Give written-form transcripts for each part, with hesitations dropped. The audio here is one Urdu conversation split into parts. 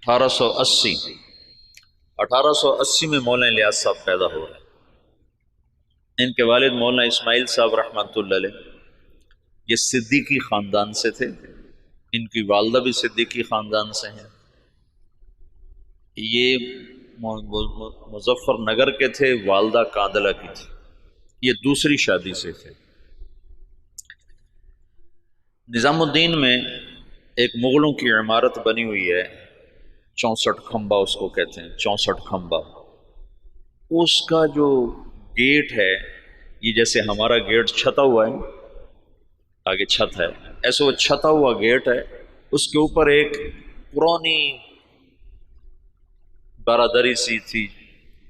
1880 میں مولانا الیاس صاحب پیدا ہو رہے ہیں۔ ان کے والد مولانا اسماعیل صاحب رحمۃ اللہ علیہ یہ صدیقی خاندان سے تھے، ان کی والدہ بھی صدیقی خاندان سے ہیں۔ یہ مظفر نگر کے تھے، والدہ کاندلہ کی تھی، یہ دوسری شادی سے تھے۔ نظام الدین میں ایک مغلوں کی عمارت بنی ہوئی ہے، 64 کھمبا اس کو کہتے ہیں، 64 کھمبا۔ اس کا جو گیٹ ہے، یہ جیسے ہمارا گیٹ چھتا ہوا ہے، آگے چھت ہے، ایسے وہ چھتا ہوا گیٹ ہے، اس کے اوپر ایک پرانی برادری سی تھی،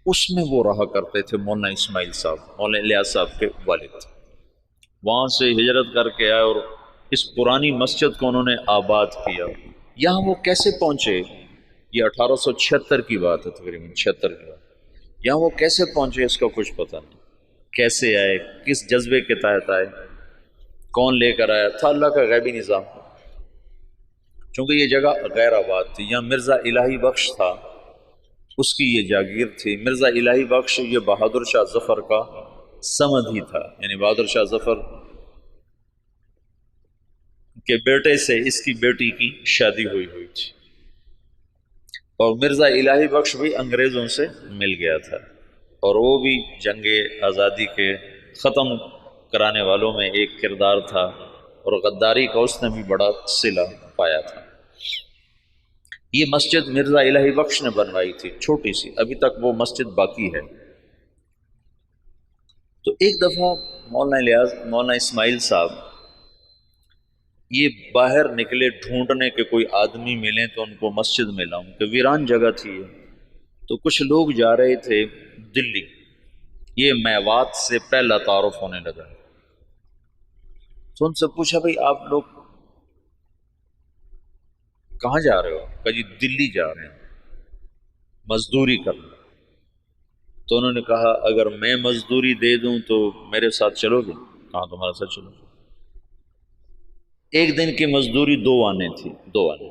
اس میں وہ رہا کرتے تھے مولانا اسماعیل صاحب، مولانا الیاس صاحب کے والد۔ وہاں سے ہجرت کر کے آئے اور اس پرانی مسجد کو انہوں نے آباد کیا۔ یہاں وہ کیسے پہنچے؟ یہ 1876 کی بات ہے، تقریباً 76 کی بات۔ یہاں وہ کیسے پہنچے اس کا کچھ پتہ نہیں، کیسے آئے، کس جذبے کے تحت آئے، کون لے کر آیا تھا، اللہ کا غیبی نظام۔ چونکہ یہ جگہ غیر آباد تھی، یہاں مرزا الہی بخش تھا، اس کی یہ جاگیر تھی۔ مرزا الہی بخش یہ بہادر شاہ ظفر کا سمد ہی تھا، یعنی بہادر شاہ ظفر کے بیٹے سے اس کی بیٹی کی شادی ہوئی تھی، اور مرزا الہی بخش بھی انگریزوں سے مل گیا تھا، اور وہ بھی جنگ آزادی کے ختم کرانے والوں میں ایک کردار تھا، اور غداری کا اس نے بھی بڑا صلہ پایا تھا۔ یہ مسجد مرزا الہی بخش نے بنوائی تھی، چھوٹی سی، ابھی تک وہ مسجد باقی ہے۔ تو ایک دفعہ مولانا اسماعیل صاحب یہ باہر نکلے ڈھونڈنے کے کوئی آدمی ملیں تو ان کو مسجد میں لاؤں، کہ ویران جگہ تھی۔ تو کچھ لوگ جا رہے تھے دلی، یہ میوات سے پہلا تعارف ہونے لگا، تو ان سے پوچھا بھئی آپ لوگ کہاں جا رہے ہو؟ کہ جی دلی جا رہے ہیں مزدوری کرنا۔ تو انہوں نے کہا اگر میں مزدوری دے دوں تو میرے ساتھ چلو گے؟ کہاں تمہارے ساتھ چلو؟ ایک دن کی مزدوری 2 آنے تھی، 2 آنے۔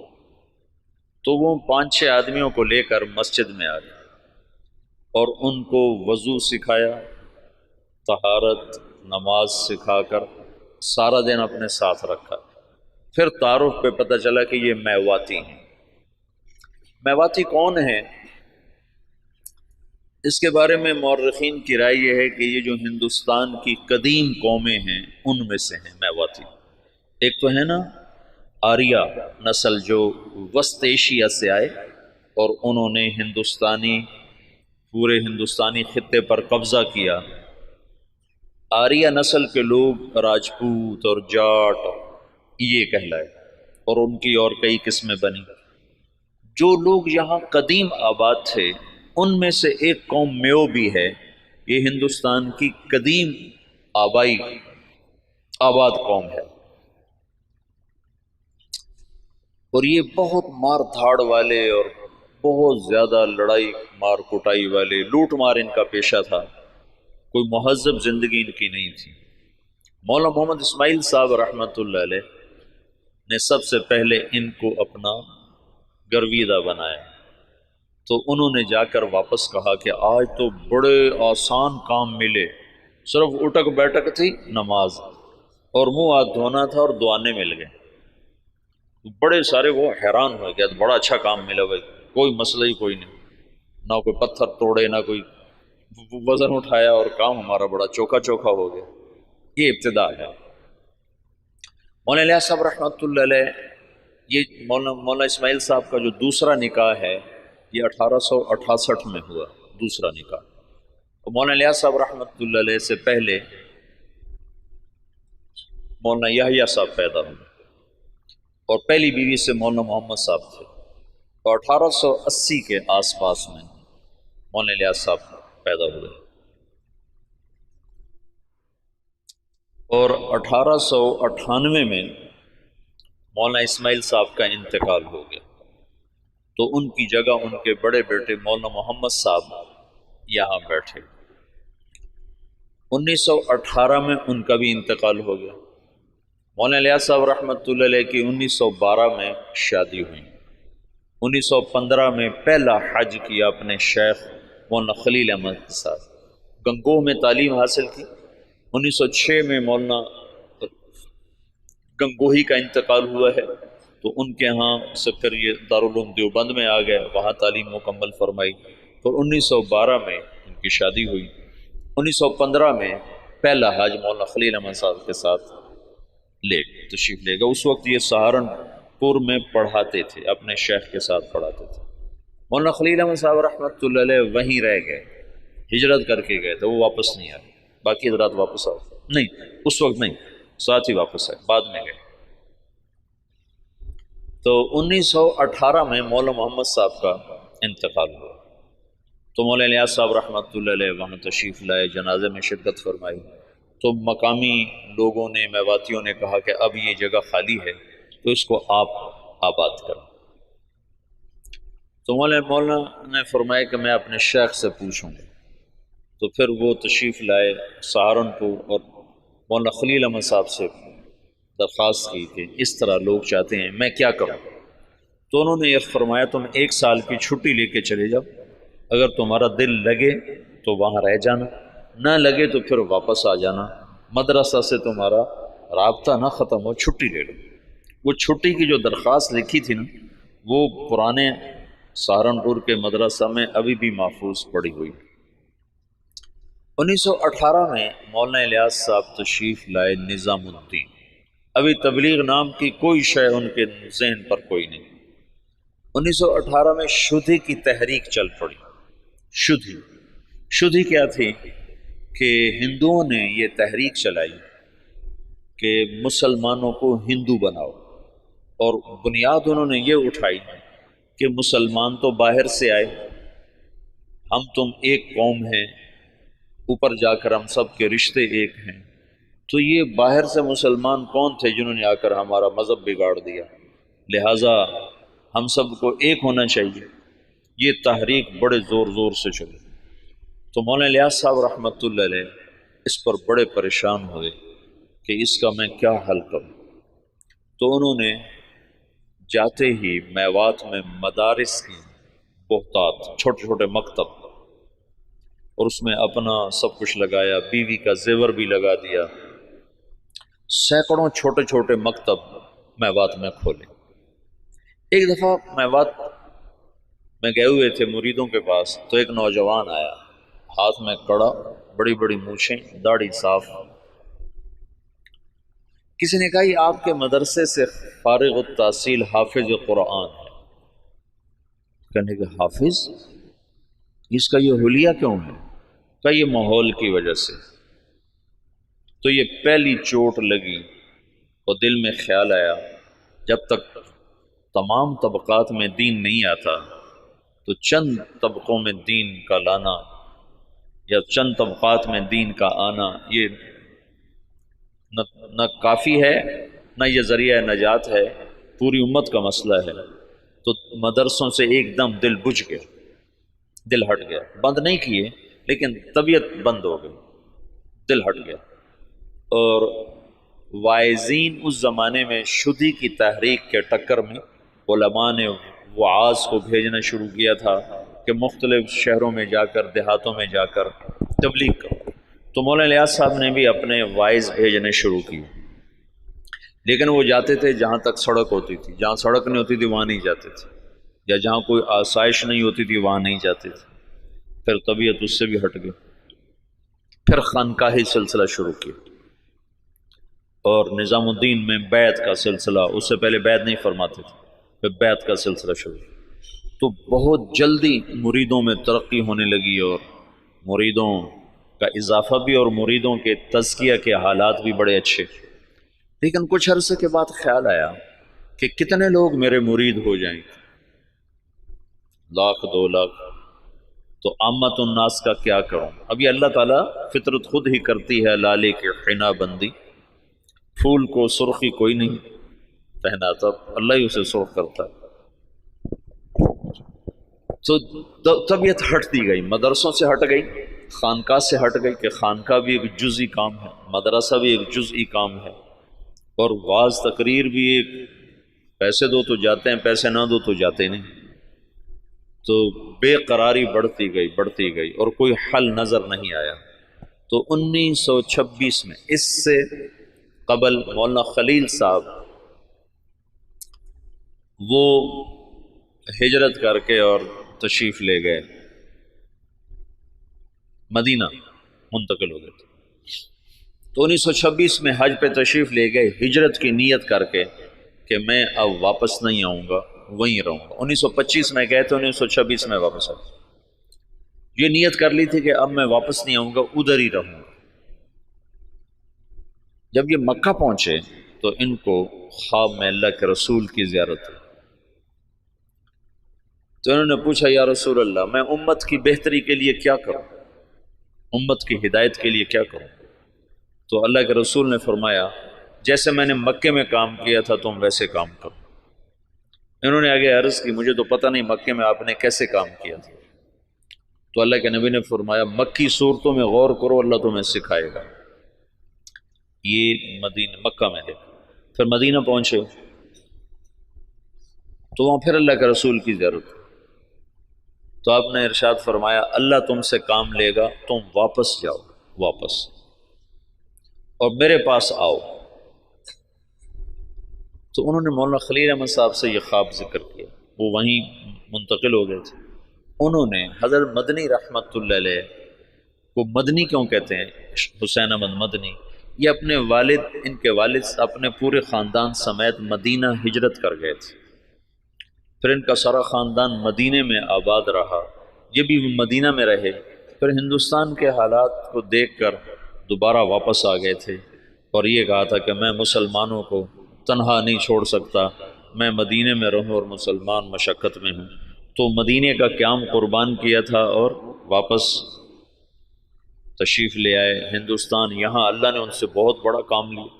تو وہ 5-6 آدمیوں کو لے کر مسجد میں آ گئے اور ان کو وضو سکھایا، طہارت، نماز سکھا کر سارا دن اپنے ساتھ رکھا۔ پھر تعارف پہ پتہ چلا کہ یہ میواتی ہیں۔ میواتی کون ہیں؟ اس کے بارے میں مورخین کی رائے یہ ہے کہ یہ جو ہندوستان کی قدیم قومیں ہیں ان میں سے ہیں میواتی۔ ایک تو ہے نا آریہ نسل جو وسط ایشیا سے آئے اور انہوں نے پورے ہندوستانی خطے پر قبضہ کیا۔ آریہ نسل کے لوگ راجپوت اور جاٹ یہ کہلائے، اور ان کی اور کئی قسمیں بنی۔ جو لوگ یہاں قدیم آباد تھے ان میں سے ایک قوم میو بھی ہے، یہ ہندوستان کی قدیم آباد قوم ہے، اور یہ بہت مار دھاڑ والے اور بہت زیادہ لڑائی مار کٹائی والے، لوٹ مار ان کا پیشہ تھا، کوئی مہذب زندگی ان کی نہیں تھی۔ مولانا محمد اسماعیل صاحب رحمۃ اللہ علیہ نے سب سے پہلے ان کو اپنا گرویدہ بنایا، تو انہوں نے جا کر واپس کہا کہ آج تو بڑے آسان کام ملے، صرف اٹک بیٹھک تھی، نماز اور منہ ہاتھ دھونا تھا اور دعانے مل گئے۔ بڑے سارے وہ حیران ہو گیا، بڑا اچھا کام ملا بھائی، کوئی مسئلہ ہی کوئی نہیں، نہ کوئی پتھر توڑے نہ کوئی وزن اٹھایا، اور کام ہمارا بڑا چوکھا ہو گیا۔ یہ ابتدا ہے۔ مولانا الیاس صاحب رحمۃ اللہ علیہ، یہ مولانا اسماعیل صاحب کا جو دوسرا نکاح ہے یہ 1868 میں ہوا، دوسرا نکاح۔ اور مولانا الیاس صاحب رحمۃ اللہ علیہ سے پہلے مولانا یحییٰ صاحب پیدا ہوئے، اور پہلی بیوی سے مولانا محمد صاحب تھے، اور 1880 کے آس پاس میں مولانا الیاس صاحب پیدا ہوئے، اور 1898 میں مولانا اسماعیل صاحب کا انتقال ہو گیا، تو ان کی جگہ ان کے بڑے بیٹے مولانا محمد صاحب یہاں بیٹھے۔ 1918 میں ان کا بھی انتقال ہو گیا۔ مولانا الیاس صاحب رحمۃ اللہ علیہ کی 1912 میں شادی ہوئی، 1915 میں پہلا حج کیا اپنے شیخ مولانا خلیل احمد کے ساتھ، گنگوہ میں تعلیم حاصل کی۔ 1906 میں مولانا گنگوہی کا انتقال ہوا ہے، تو ان کے ہاں سے پھر یہ دارالعلوم دیوبند میں آ گئے، وہاں تعلیم مکمل فرمائی۔ پھر 1912 میں ان کی شادی ہوئی۔ 1915 میں پہلا حج مولانا خلیل احمد صاحب کے ساتھ تشریف لے گا۔ اس وقت یہ سہارنپور میں پڑھاتے تھے، اپنے شیخ کے ساتھ پڑھاتے تھے۔ مولانا خلیل احمد صاحب رحمۃ اللہ علیہ وہیں رہ گئے، ہجرت کر کے گئے تھے، وہ واپس نہیں آئے۔ باقی حضرات واپس آئے نہیں، اس وقت نہیں، ساتھ ہی واپس آئے، بعد میں گئے۔ تو 1918 میں مولانا محمد صاحب کا انتقال ہوا، تو مولانا الیاس صاحب رحمۃ اللہ علیہ وہاں تشریف لائے، جنازے میں شرکت فرمائی۔ تو مقامی لوگوں نے، میواتیوں نے کہا کہ اب یہ جگہ خالی ہے تو اس کو آپ آباد کریں۔ تو مولانا نے فرمایا کہ میں اپنے شیخ سے پوچھوں گا۔ تو پھر وہ تشریف لائے سہارنپور، اور مولانا خلیل احمد صاحب سے درخواست کی کہ اس طرح لوگ چاہتے ہیں، میں کیا کروں؟ تو انہوں نے یہ فرمایا تم 1 سال کی چھٹی لے کے چلے جاؤ، اگر تمہارا دل لگے تو وہاں رہ جانا، نہ لگے تو پھر واپس آ جانا، مدرسہ سے تمہارا رابطہ نہ ختم ہو، چھٹی لے لو۔ وہ چھٹی کی جو درخواست لکھی تھی نا، وہ پرانے سہارنپور کے مدرسہ میں ابھی بھی محفوظ پڑی ہوئی۔ 1918 میں مولانا الیاس صاحب تشریف لائے نظام الدین۔ ابھی تبلیغ نام کی کوئی شے ان کے ذہن پر کوئی نہیں۔ 1918 میں شدھی کی تحریک چل پڑی۔ شدھی کیا تھی کہ ہندوؤں نے یہ تحریک چلائی کہ مسلمانوں کو ہندو بناؤ، اور بنیاد انہوں نے یہ اٹھائی کہ مسلمان تو باہر سے آئے، ہم تم ایک قوم ہیں، اوپر جا کر ہم سب کے رشتے ایک ہیں۔ تو یہ باہر سے مسلمان کون تھے جنہوں نے آ کر ہمارا مذہب بگاڑ دیا، لہٰذا ہم سب کو ایک ہونا چاہیے۔ یہ تحریک بڑے زور زور سے چلی، تو مولانا الیاس صاحب رحمۃ اللہ علیہ اس پر بڑے پریشان ہوئے کہ اس کا میں کیا حل کروں۔ تو انہوں نے جاتے ہی میوات میں مدارس کی بہتات، چھوٹے چھوٹے مکتب، اور اس میں اپنا سب کچھ لگایا، بیوی کا زیور بھی لگا دیا، سینکڑوں چھوٹے چھوٹے مکتب میوات میں کھولے۔ ایک دفعہ میوات میں گئے ہوئے تھے مریدوں کے پاس، تو ایک نوجوان آیا، ہاتھ میں کڑا، بڑی بڑی مونچھیں، داڑھی صاف۔ کسی نے کہا یہ آپ کے مدرسے سے فارغ التحصیل حافظ قرآن ہے۔ کہنے کہ حافظ، اس کا یہ حلیہ کیوں ہے؟ کہ یہ ماحول کی وجہ سے۔ تو یہ پہلی چوٹ لگی اور دل میں خیال آیا، جب تک تمام طبقات میں دین نہیں آتا تو چند طبقوں میں دین کا لانا یا چند طبقات میں دین کا آنا یہ نہ کافی ہے، نہ یہ ذریعہ نجات ہے، پوری امت کا مسئلہ ہے۔ تو مدرسوں سے ایک دم دل بجھ گیا، دل ہٹ گیا، بند نہیں کیے لیکن طبیعت بند ہو گئی، دل ہٹ گیا۔ اور واعظین اس زمانے میں شدھی کی تحریک کے ٹکر میں علماء نے وعاظ کو بھیجنا شروع کیا تھا کہ مختلف شہروں میں جا کر، دیہاتوں میں جا کر تبلیغ کرو۔ تو مولانا الیاس صاحب نے بھی اپنے واعظ بھیجنے شروع کیے، لیکن وہ جاتے تھے جہاں تک سڑک ہوتی تھی، جہاں سڑک نہیں ہوتی تھی وہاں نہیں جاتے تھے، یا جہاں کوئی آسائش نہیں ہوتی تھی وہاں نہیں جاتے تھے۔ پھر طبیعت اس سے بھی ہٹ گئی، پھر خانقاہی سلسلہ شروع کیا، اور نظام الدین میں بیعت کا سلسلہ، اس سے پہلے بیعت نہیں فرماتے تھے، پھر بیعت کا سلسلہ شروع۔ تو بہت جلدی مریدوں میں ترقی ہونے لگی، اور مریدوں کا اضافہ بھی، اور مریدوں کے تزکیہ کے حالات بھی بڑے اچھے۔ لیکن کچھ عرصے کے بعد خیال آیا کہ کتنے لوگ میرے مرید ہو جائیں گے، 1,00,000 2 لاکھ، تو عامت الناس کا کیا کروں؟ ابھی اللہ تعالیٰ فطرت خود ہی کرتی ہے لالے کے حنا بندی، پھول کو سرخی کوئی نہیں پہناتا، اللہ ہی اسے سرخ کرتا ہے۔ تو طبیعت ہٹتی گئی، مدرسوں سے ہٹ گئی، خانقاہ سے ہٹ گئی کہ خانقاہ بھی ایک جزئی کام ہے، مدرسہ بھی ایک جزئی کام ہے، اور واعظ تقریر بھی ایک، پیسے دو تو جاتے ہیں، پیسے نہ دو تو جاتے نہیں۔ تو بے قراری بڑھتی گئی اور کوئی حل نظر نہیں آیا۔ تو 1926 میں، اس سے قبل مولانا خلیل صاحب وہ ہجرت کر کے اور تشریف لے گئے، مدینہ منتقل ہو گئے تھے۔ تو 1926 میں حج پہ تشریف لے گئے، ہجرت کی نیت کر کے کہ میں اب واپس نہیں آؤں گا، وہیں رہوں گا۔ 1925 میں گئے تھے، 1926 میں واپس آئے۔ یہ نیت کر لی تھی کہ اب میں واپس نہیں آؤں گا، ادھر ہی رہوں گا۔ جب یہ مکہ پہنچے تو ان کو خواب میں اللہ کے رسول کی زیارت ہوئی۔ تو انہوں نے پوچھا، یا رسول اللہ، میں امت کی بہتری کے لیے کیا کروں، امت کی ہدایت کے لیے کیا کروں؟ تو اللہ کے رسول نے فرمایا، جیسے میں نے مکے میں کام کیا تھا تم ویسے کام کرو۔ انہوں نے آگے عرض کی، مجھے تو پتہ نہیں مکے میں آپ نے کیسے کام کیا تھا۔ تو اللہ کے نبی نے فرمایا، مکی صورتوں میں غور کرو، اللہ تمہیں سکھائے گا۔ یہ مکہ میں ہے۔ پھر مدینہ پہنچے تو وہاں پھر اللہ کے رسول کی ضرورت، تو آپ نے ارشاد فرمایا، اللہ تم سے کام لے گا، تم واپس جاؤ، واپس، اور میرے پاس آؤ۔ تو انہوں نے مولانا خلیل احمد صاحب سے یہ خواب ذکر کیا، وہ وہیں منتقل ہو گئے تھے۔ انہوں نے حضرت مدنی رحمت اللہ علیہ کو، مدنی کیوں کہتے ہیں، حسین احمد مدنی، یہ اپنے والد، ان کے والد اپنے پورے خاندان سمیت مدینہ ہجرت کر گئے تھے۔ پھر ان کا سارا خاندان مدینے میں آباد رہا، یہ بھی مدینہ میں رہے۔ پھر ہندوستان کے حالات کو دیکھ کر دوبارہ واپس آ گئے تھے، اور یہ کہا تھا کہ میں مسلمانوں کو تنہا نہیں چھوڑ سکتا، میں مدینے میں رہوں اور مسلمان مشقت میں ہوں۔ تو مدینے کا قیام قربان کیا تھا اور واپس تشریف لے آئے ہندوستان۔ یہاں اللہ نے ان سے بہت بڑا کام لیا،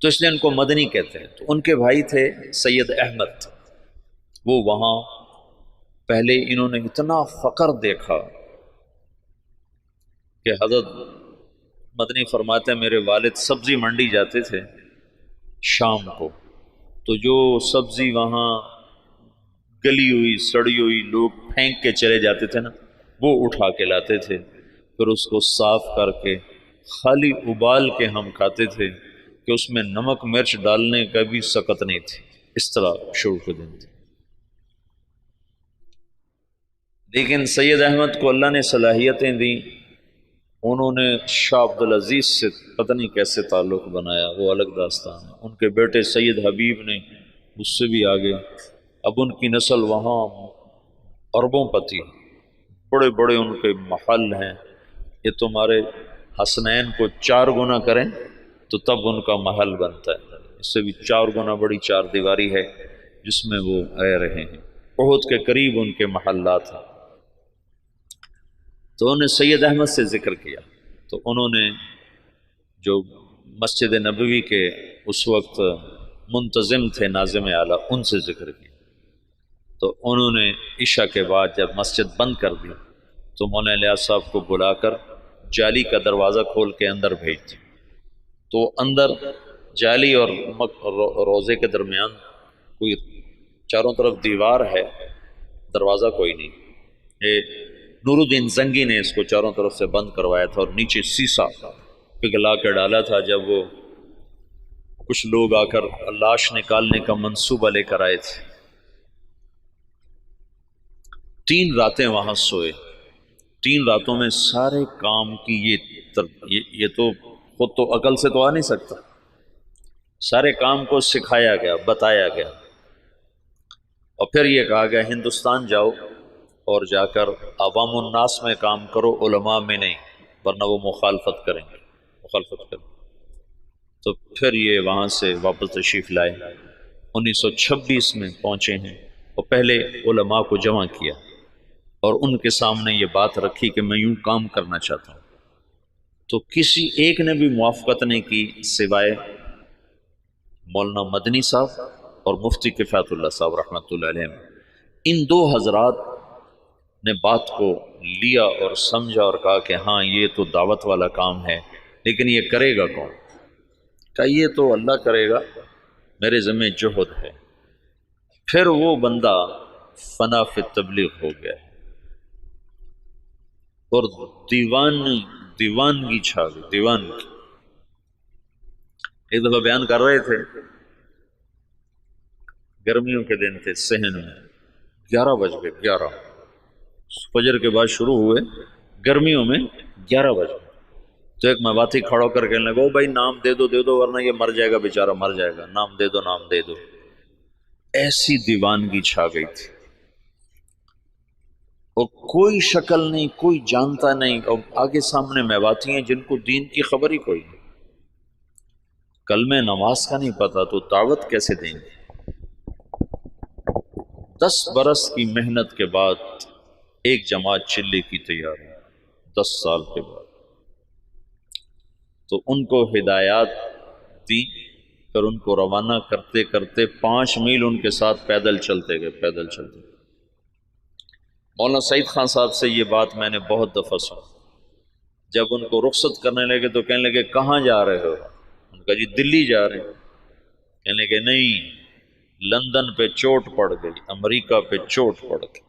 تو اس لیے ان کو مدنی کہتے ہیں۔ تو ان کے بھائی تھے سید احمد، وہ وہاں پہلے انہوں نے اتنا فقر دیکھا کہ حضرت مدنی فرماتے ہیں، میرے والد سبزی منڈی جاتے تھے شام کو، تو جو سبزی وہاں گلی ہوئی سڑی ہوئی لوگ پھینک کے چلے جاتے تھے نا، وہ اٹھا کے لاتے تھے، پھر اس کو صاف کر کے خالی ابال کے ہم کھاتے تھے کہ اس میں نمک مرچ ڈالنے کا بھی سکت نہیں تھی۔ اس طرح شروع کے دن تھے۔ لیکن سید احمد کو اللہ نے صلاحیتیں دیں، انہوں نے شاہ عبدالعزیز سے پتہ نہیں کیسے تعلق بنایا، وہ الگ داستان ہے۔ ان کے بیٹے سید حبیب نے اس سے بھی آگے، اب ان کی نسل وہاں اربوں پتی، بڑے بڑے ان کے محل ہیں۔ یہ تمہارے حسنین کو 4 گنا کریں تو تب ان کا محل بنتا ہے، اس سے بھی 4 گنا بڑی 4 دیواری ہے جس میں وہ رہ رہے ہیں۔ احد کے قریب ان کے محلات ہیں۔ تو انہوں نے سید احمد سے ذکر کیا، تو انہوں نے جو مسجد نبوی کے اس وقت منتظم تھے، ناظم اعلیٰ، ان سے ذکر کیا۔ تو انہوں نے عشاء کے بعد جب مسجد بند کر دی تو مولانا الیاس صاحب کو بلا کر جالی کا دروازہ کھول کے اندر بھیج دی۔ تو اندر جالی اور روزے کے درمیان کوئی چاروں طرف دیوار ہے، دروازہ کوئی نہیں۔ یہ نور الدین زنگی نے اس کو چاروں طرف سے بند کروایا تھا، اور نیچے سیسا پگھلا کے ڈالا تھا۔ جب وہ کچھ لوگ آ کر لاش نکالنے کا منصوبہ لے کر آئے تھے، 3 راتیں وہاں سوئے۔ 3 راتوں میں سارے کام کی یہ تو خود تو عقل سے تو آ نہیں سکتا، سارے کام کو سکھایا گیا، بتایا گیا، اور پھر یہ کہا گیا ہندوستان جاؤ اور جا کر عوام الناس میں کام کرو، علماء میں نہیں، ورنہ وہ مخالفت کریں گے، مخالفت کریں۔ تو پھر یہ وہاں سے واپس تشریف لائے، 1926 میں پہنچے ہیں، اور پہلے علماء کو جمع کیا اور ان کے سامنے یہ بات رکھی کہ میں یوں کام کرنا چاہتا ہوں۔ تو کسی ایک نے بھی موافقت نہیں کی سوائے مولانا مدنی صاحب اور مفتی کفایت اللہ صاحب رحمۃ اللہ علیہ۔ ان 2 حضرات نے بات کو لیا اور سمجھا اور کہا کہ ہاں یہ تو دعوت والا کام ہے، لیکن یہ کرے گا کون؟ کہا یہ تو اللہ کرے گا، میرے ذمہ جہد ہے۔ پھر وہ بندہ فنا فی تبلیغ ہو گیا ہے اور دیوانگی چھا گئی، دیوانگی۔ ایک دفعہ بیان کر رہے تھے، گرمیوں کے دن تھے، صحن میں 11 بج گئے، 11 فجر کے بعد شروع ہوئے، گرمیوں میں 11 بج گئے۔ تو ایک میواتی کھڑا کر کے لگا، بھائی نام دے دو ورنہ یہ مر جائے گا، بیچارہ مر جائے گا، نام دے دو۔ ایسی دیوانگی چھا گئی تھی اور کوئی شکل نہیں، کوئی جانتا نہیں، اور آگے سامنے میواتی ہیں جن کو دین کی خبر ہی کوئی نہیں، کلمہ نماز کا نہیں پتا، تو دعوت کیسے دیں گے؟ 10 برس کی محنت کے بعد ایک جماعت چلے کی تیار ہے، 10 سال کے بعد۔ تو ان کو ہدایات دی، پھر ان کو روانہ کرتے کرتے 5 میل ان کے ساتھ پیدل چلتے گئے، پیدل چلتے گئے۔ مولانا سعید خان صاحب سے یہ بات میں نے بہت دفعہ سنا، جب ان کو رخصت کرنے لگے تو کہنے لگے کہاں جا رہے ہو؟ ان کا جی دلی جا رہے ہیں۔ کہنے لگے نہیں، لندن پہ چوٹ پڑ گئی، امریکہ پہ چوٹ پڑ گئی،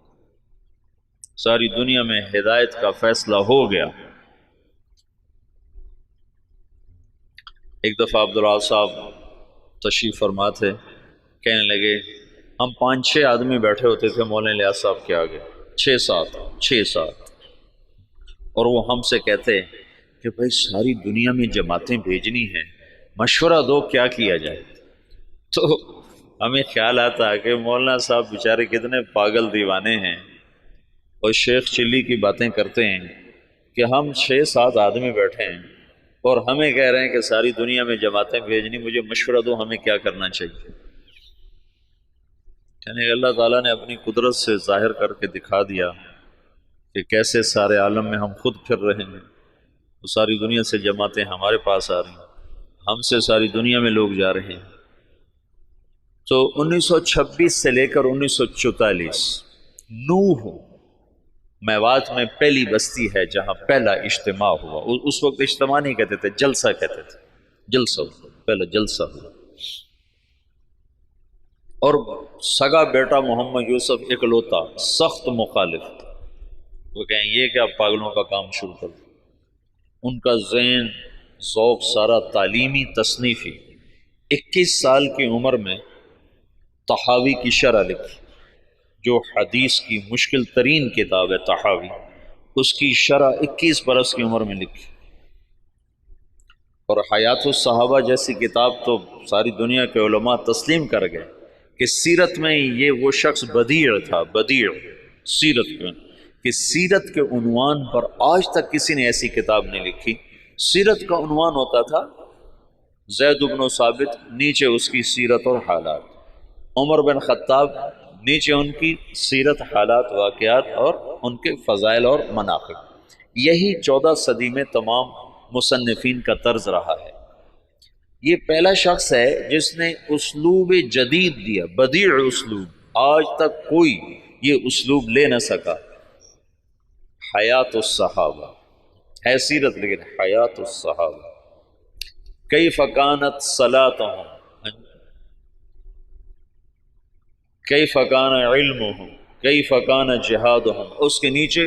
ساری دنیا میں ہدایت کا فیصلہ ہو گیا۔ ایک دفعہ عبدالعال صاحب تشریف فرما تھے، کہنے لگے ہم 5-6 آدمی بیٹھے ہوتے تھے مولانا الیاس صاحب کے آگے، 6-7 اور وہ ہم سے کہتے کہ بھائی ساری دنیا میں جماعتیں بھیجنی ہیں، مشورہ دو کیا کیا جائے۔ تو ہمیں خیال آتا کہ مولانا صاحب بیچارے کتنے پاگل دیوانے ہیں، اور شیخ چلی کی باتیں کرتے ہیں کہ ہم 6-7 آدمی بیٹھے ہیں اور ہمیں کہہ رہے ہیں کہ ساری دنیا میں جماعتیں بھیجنی، مجھے مشورہ دو ہمیں کیا کرنا چاہیے۔ یعنی اللہ تعالیٰ نے اپنی قدرت سے ظاہر کر کے دکھا دیا کہ کیسے سارے عالم میں ہم خود پھر رہے ہیں، تو ساری دنیا سے جماعتیں ہمارے پاس آ رہی ہیں، ہم سے ساری دنیا میں لوگ جا رہے ہیں۔ تو 1926 سے لے کر 1944 نوح میوات میں پہلی بستی ہے جہاں پہلا اجتماع ہوا۔ اس وقت اجتماع نہیں کہتے تھے، جلسہ کہتے تھے، جلسہ، پہلا جلسہ ہوا۔ اور سگا بیٹا محمد یوسف اکلوتا سخت مخالف، وہ کہیں یہ کیا پاگلوں کا کام شروع کر دیا۔ ان کا ذہن ذوق سارا تعلیمی تصنیفی، 21 سال کی عمر میں طحاوی کی شرح لکھی، جو حدیث کی مشکل ترین کتاب ہے طحاوی، اس کی شرح 21 برس کی عمر میں لکھی۔ اور حیات الصحابہ جیسی کتاب تو ساری دنیا کے علماء تسلیم کر گئے کہ سیرت میں یہ وہ شخص بدیع تھا، بدیع سیرت میں، کہ سیرت کے عنوان پر آج تک کسی نے ایسی کتاب نہیں لکھی۔ سیرت کا عنوان ہوتا تھا زید بن ثابت، نیچے اس کی سیرت اور حالات، عمر بن خطاب، نیچے ان کی سیرت، حالات، واقعات اور ان کے فضائل اور مناقب۔ یہی 14 صدی میں تمام مصنفین کا طرز رہا ہے۔ یہ پہلا شخص ہے جس نے اسلوب جدید دیا، بدیع اسلوب، آج تک کوئی یہ اسلوب لے نہ سکا۔ حیات الصحابہ ہے سیرت، لیکن حیات الصحابہ، کیف کانت صلاتہم، کیف کان علمہم، کیف کان جہادہم، اس کے نیچے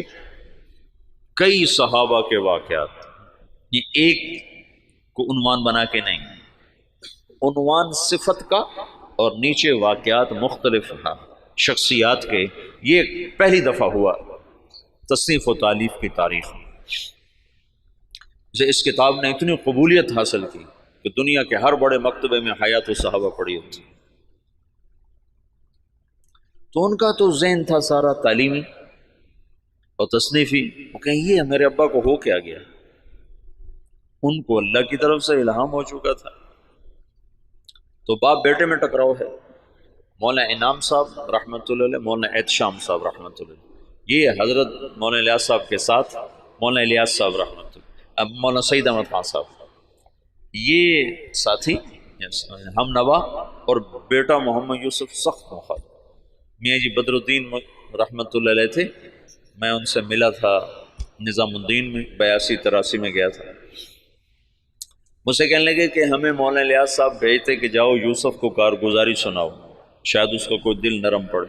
کئی صحابہ کے واقعات۔ یہ ایک کو عنوان بنا کے نہیں، عنوان صفت کا اور نیچے واقعات مختلف شخصیات کے۔ یہ پہلی دفعہ ہوا تصنیف و تالیف کی تاریخ میں۔ اس کتاب نے اتنی قبولیت حاصل کی کہ دنیا کے ہر بڑے مکتبے میں حیات الصحابہ پڑھی ہوتی۔ تو ان کا تو ذہن تھا سارا تعلیمی اور تصنیفی، وہ کہیں یہ میرے ابا کو ہو کیا گیا، ان کو اللہ کی طرف سے الہام ہو چکا تھا۔ تو باپ بیٹے میں ٹکراؤ ہے، مولانا انعام صاحب رحمۃ اللہ علیہ، مولانا احتشام صاحب رحمۃ اللہ علیہ، یہ حضرت مولانا الیاس صاحب کے ساتھ مولانا الیاس صاحب رحمۃ اللہ، اب مولانا سعید احمد خان صاحب، یہ ساتھی ہم نوا، اور بیٹا محمد یوسف سخت مخالف۔ میاں جی بدر الدین رحمۃ اللہ علیہ تھے، میں ان سے ملا تھا نظام الدین میں، 82-83 میں گیا تھا۔ مجھ سے کہنے لگے کہ ہمیں مولانا الیاس صاحب بھیجتے کہ جاؤ یوسف کو کارگزاری سناؤ۔ شاید اس کا کوئی دل نرم پڑے۔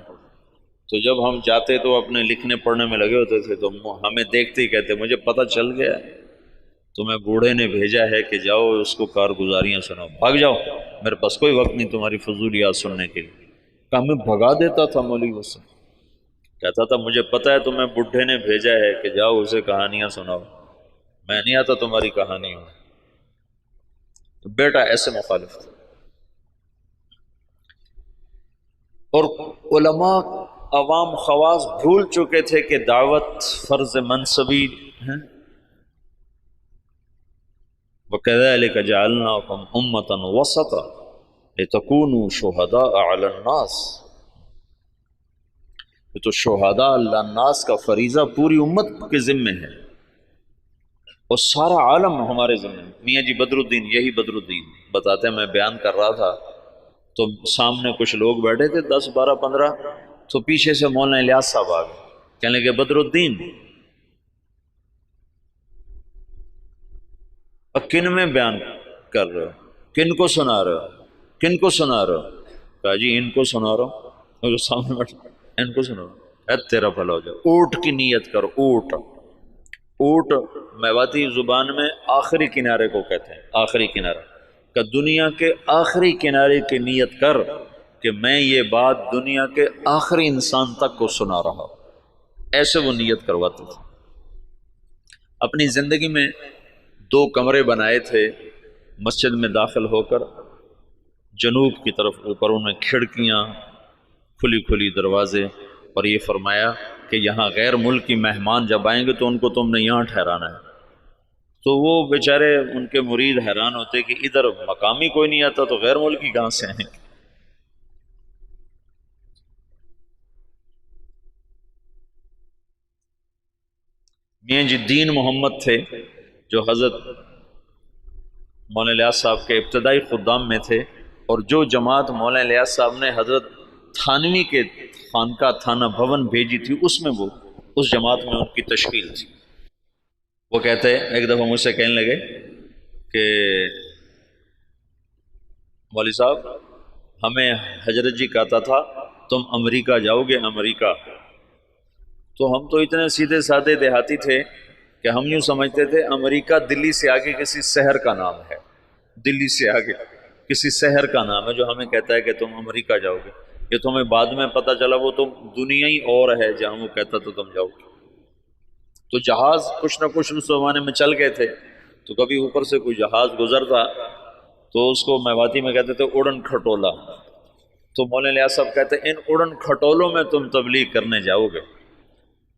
تو جب ہم جاتے تو اپنے لکھنے پڑھنے میں لگے ہوتے تھے، تو ہمیں دیکھتے ہی کہتے مجھے پتہ چل گیا تمہیں بوڑھے نے بھیجا ہے کہ جاؤ اس کو کارگزاریاں سناؤ، بھاگ جاؤ، میرے پاس کوئی وقت نہیں تمہاری فضولیات سننے کے لیے۔ کہ ہمیں بھگا دیتا تھا مولوی حسن، کہتا تھا مجھے پتہ ہے تمہیں بڈھے نے بھیجا ہے کہ جاؤ اسے کہانیاں سناؤ، میں نہیں آتا تمہاری کہانیوں میں۔ بیٹا ایسے مخالف تھا۔ اور علماء عوام خواص بھول چکے تھے کہ دعوت فرض منصبی ہے۔ وَكَذَلِكَ جَعَلْنَاكُمْ أُمَّةً وَسَطًا لِتَكُونُوا شُهَدَاءَ عَلَى النَّاسِ۔ یہ تو شہداء اللہ الناس کا فریضہ پوری امت کے ذمے ہے، اور سارا عالم ہمارے ذمے ہے۔ میاں جی بدر الدین، یہی بدر الدین بتاتے ہیں، میں بیان کر رہا تھا تو سامنے کچھ لوگ بیٹھے تھے 10 12 15، تو پیچھے سے مولانا الیاس صاحب آ گئے، کہنے لگے بدر الدین اب کن میں بیان کر رہے ہو، کن کو سنا رہے ہو، کن کو سنا رہے ہو؟ کہا جی ان کو سنا رہا ہوں، اور جو سامنے بیٹھے ان کو سنا رہا ہوں۔ اے تیرا بھلا ہو جائے، اونٹ کی نیت کر، اونٹ، اونٹ میواتی زبان میں آخری کنارے کو کہتے ہیں، آخری کنارہ، کہ دنیا کے آخری کنارے کی نیت کر کہ میں یہ بات دنیا کے آخری انسان تک کو سنا رہا ہوں، ایسے وہ نیت کرواتے تھے۔ اپنی زندگی میں 2 کمرے بنائے تھے مسجد میں داخل ہو کر، جنوب کی طرف، اوپر ان میں کھڑکیاں، کھلی کھلی دروازے، اور یہ فرمایا کہ یہاں غیر ملکی مہمان جب آئیں گے تو ان کو تم نے یہاں ٹھہرانا ہے۔ تو وہ بیچارے ان کے مرید حیران ہوتے کہ ادھر مقامی کوئی نہیں آتا تو غیر ملکی کہاں سے آئیں گے؟ میاں جی دین محمد تھے جو حضرت مولانا الیاس صاحب کے ابتدائی خدام میں تھے، اور جو جماعت مولانا الیاس صاحب نے حضرت تھانوی کے خانقاہ تھانہ بھون بھیجی تھی، اس میں وہ اس جماعت میں ان کی تشکیل تھی۔ وہ کہتے ہیں ایک دفعہ مجھ سے کہنے لگے کہ مولوی صاحب ہمیں حضرت جی کہتا تھا تم امریکہ جاؤ گے، امریکہ۔ تو ہم تو اتنے سیدھے سادے دیہاتی تھے کہ ہم یوں سمجھتے تھے امریکہ دلی سے آگے کسی شہر کا نام ہے، دلی سے آگے کسی شہر کا نام ہے جو ہمیں کہتا ہے کہ تم امریکہ جاؤ گے۔ یہ تو ہمیں بعد میں پتہ چلا وہ تو دنیا ہی اور ہے جہاں وہ کہتا تو تم جاؤ گے۔ تو جہاز کچھ نہ کچھ اس زمانے میں چل گئے تھے، تو کبھی اوپر سے کوئی جہاز گزرتا تو اس کو میواتی میں کہتے تھے اڑن کھٹولا۔ تو مولانا الیاس صاحب کہتے ہیں ان اڑن کھٹولوں میں تم تبلیغ کرنے جاؤ گے۔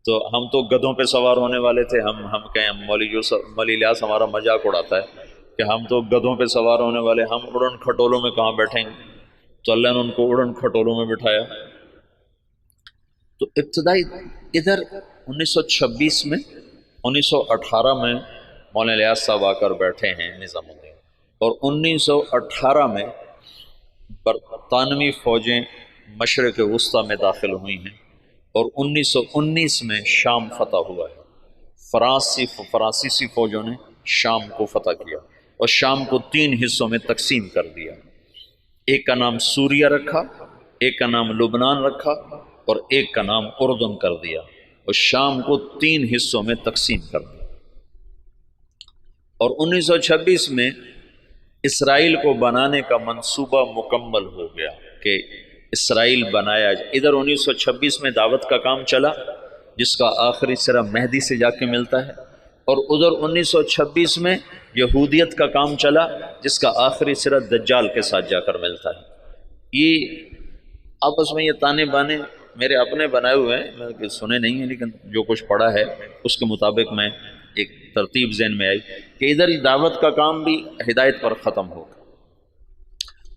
تو ہم تو گدھوں پہ سوار ہونے والے تھے، ہم کہیں مولوی الیاس ہمارا مذاق اڑاتا ہے کہ ہم تو گدھوں پہ سوار ہونے والے، ہم اڑن کھٹولوں میں کہاں بیٹھیں گے؟ تو اللہ نے ان کو اڑن کھٹولوں میں بٹھایا۔ تو ابتدائی ادھر 1926 میں 1918 میں مولانا الیاس صاحب آ کر بیٹھے ہیں نظام الدین، اور 1918 میں برطانوی فوجیں مشرق وسطیٰ میں داخل ہوئی ہیں، اور 1919 میں شام فتح ہوا ہے۔ فرانسیسی فوجوں نے شام کو فتح کیا اور شام کو 3 حصوں میں تقسیم کر دیا۔ ایک کا نام سوریہ رکھا، ایک کا نام لبنان رکھا، اور ایک کا نام اردن کر دیا، اور شام کو 3 حصوں میں تقسیم کر دیا۔ اور 1926 میں اسرائیل کو بنانے کا منصوبہ مکمل ہو گیا کہ اسرائیل بنایا جائے۔ ادھر 1926 میں دعوت کا کام چلا جس کا آخری سرا مہدی سے جا کے ملتا ہے، اور ادھر 1926 میں یہودیت کا کام چلا جس کا آخری سرا دجال کے ساتھ جا کر ملتا ہے۔ یہ آپس میں یہ تانے بانے میرے اپنے بنائے ہوئے ہیں، میں سنے نہیں ہیں، لیکن جو کچھ پڑھا ہے اس کے مطابق میں ایک ترتیب ذہن میں آئی کہ ادھر دعوت کا کام بھی ہدایت پر ختم ہو گیا۔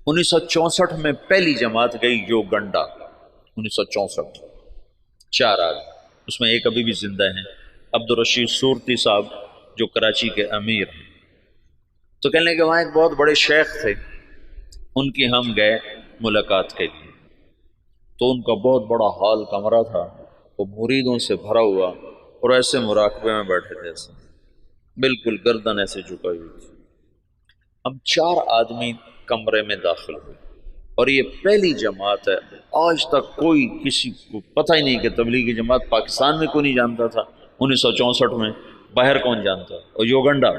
1964 میں پہلی جماعت گئی یوگنڈا، 1964، 4 آدمی، اس میں ایک ابھی بھی زندہ ہیں، عبدالرشید صورتی صاحب جو کراچی کے امیر ہیں۔ تو کہنے کہ وہاں ایک بہت بڑے شیخ تھے، ان کی ہم گئے ملاقات کے لیے، تو ان کا بہت بڑا ہال کمرہ تھا، وہ مریدوں سے بھرا ہوا، اور ایسے مراقبے میں بیٹھے تھے، ایسے بالکل گردن ایسے جھکائی ہوئی تھی۔ ہم 4 آدمی کمرے میں داخل ہوئے، اور یہ پہلی جماعت ہے، آج تک کوئی کسی کو پتہ ہی نہیں کہ تبلیغی جماعت پاکستان میں کوئی نہیں جانتا تھا 1964 میں، باہر کون جانتا، اور یوگنڈا۔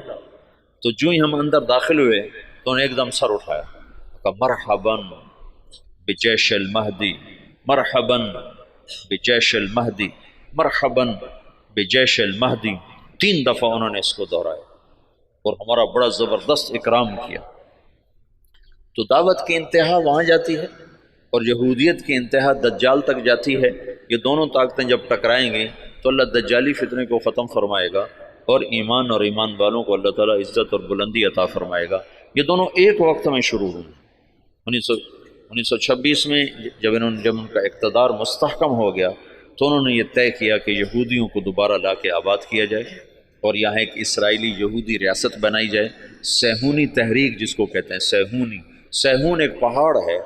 تو جو ہی ہم اندر داخل ہوئے تو انہیں ایک دم سر اٹھایا، کہا مرحباً بجیش المہدی، مرحباً بجیش المہدی، مرحباً بجیش المہدی، 3 دفعہ انہوں نے اس کو دہرایا اور ہمارا بڑا زبردست اکرام کیا۔ تو دعوت کی انتہا وہاں جاتی ہے اور یہودیت کی انتہا دجال تک جاتی ہے۔ یہ دونوں طاقتیں جب ٹکرائیں گی تو اللہ دجالی فتنے کو ختم فرمائے گا اور ایمان والوں کو اللہ تعالیٰ عزت اور بلندی عطا فرمائے گا۔ یہ دونوں ایک وقت میں شروع ہوئے۔ 1926 میں جب ان کا اقتدار مستحکم ہو گیا تو انہوں نے یہ طے کیا کہ یہودیوں کو دوبارہ لا کے آباد کیا جائے اور یہاں ایک اسرائیلی یہودی ریاست بنائی جائے۔ سیہونی تحریک جس کو کہتے ہیں، سیہون ایک پہاڑ ہے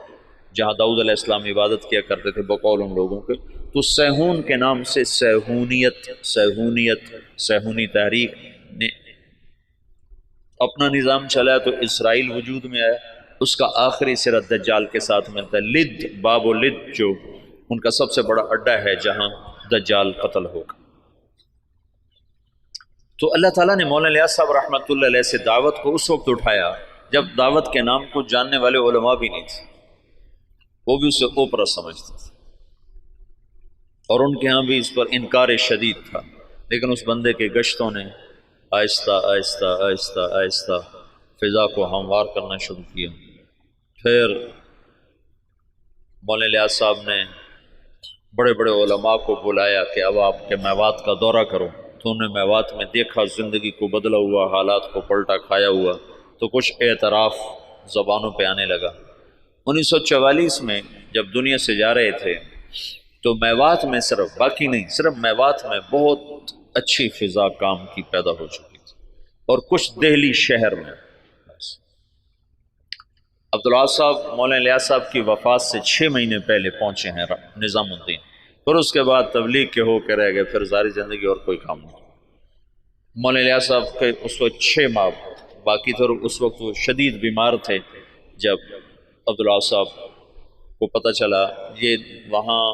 جہاں داؤد علیہ السلام عبادت کیا کرتے تھے بقول ان لوگوں کے، تو سیہون کے نام سے سیہونی تحریک نے اپنا نظام چلایا تو اسرائیل وجود میں آیا۔ اس کا آخری سرا دجال کے ساتھ ملتا ہے، لد، باب و لد جو ان کا سب سے بڑا اڈا ہے جہاں دجال قتل ہوگا۔ تو اللہ تعالیٰ نے مولانا الیاس صاحب رحمۃ اللہ علیہ سے دعوت کو اس وقت اٹھایا جب دعوت کے نام کو جاننے والے علماء بھی نہیں تھے، وہ بھی اسے اوپرا سمجھتے تھے اور ان کے ہاں بھی اس پر انکار شدید تھا، لیکن اس بندے کے گشتوں نے آہستہ آہستہ آہستہ آہستہ فضا کو ہموار کرنا شروع کیا۔ پھر مولانا الیاس صاحب نے بڑے بڑے علماء کو بلایا کہ اب آپ کے میوات کا دورہ کرو، تو انہوں نے میوات میں دیکھا زندگی کو بدلا ہوا، حالات کو پلٹا کھایا ہوا، تو کچھ اعتراف زبانوں پہ آنے لگا۔ 1944 میں جب دنیا سے جا رہے تھے تو میوات میں صرف میوات میں بہت اچھی فضا کام کی پیدا ہو چکی تھی، اور کچھ دہلی شہر میں۔ عبدالعاظ صاحب مولانا الیاس صاحب کی وفات سے 6 مہینے پہلے پہنچے ہیں نظام الدین، پھر اس کے بعد تبلیغ کے ہو کے رہ گئے، پھر ساری زندگی اور کوئی کام نہیں۔ مولانا الیاس صاحب کے اس وقت 6 ماہ باقی تھے، اور اس وقت وہ شدید بیمار تھے۔ جب عبدالعاظ صاحب کو پتہ چلا، یہ وہاں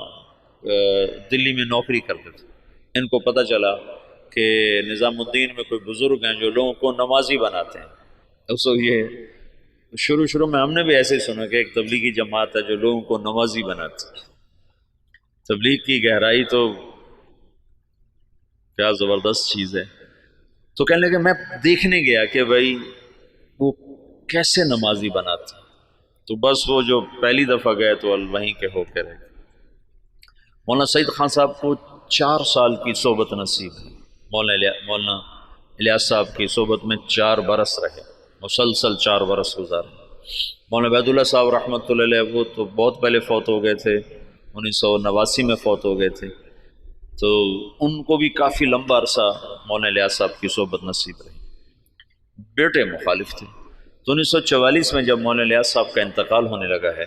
دلی میں نوکری کرتے تھے، ان کو پتہ چلا کہ نظام الدین میں کوئی بزرگ ہیں جو لوگوں کو نمازی بناتے ہیں۔ اس وقت یہ شروع میں ہم نے بھی ایسے ہی سنا کہ ایک تبلیغی جماعت ہے جو لوگوں کو نمازی بناتی ہے۔ تبلیغ کی گہرائی تو کیا زبردست چیز ہے۔ تو کہنے لگے میں دیکھنے گیا کہ بھائی وہ کیسے نمازی بناتے، تو بس وہ جو پہلی دفعہ گئے تو وہیں کے ہو کے رہے۔ مولانا سعید خان صاحب کو 4 سال کی صحبت نصیب ہے، مولانا الیاس صاحب کی صحبت میں 4 برس رہے، مسلسل 4 برس گزارے۔ مولانا عبید اللہ صاحب رحمۃ اللہ علیہ وہ تو بہت پہلے فوت ہو گئے تھے، 1989 میں فوت ہو گئے تھے، تو ان کو بھی کافی لمبا عرصہ مولانا الیاس صاحب کی صحبت نصیب رہی۔ بیٹے مخالف تھے، تو 1944 میں جب مولانا الیاس صاحب کا انتقال ہونے لگا ہے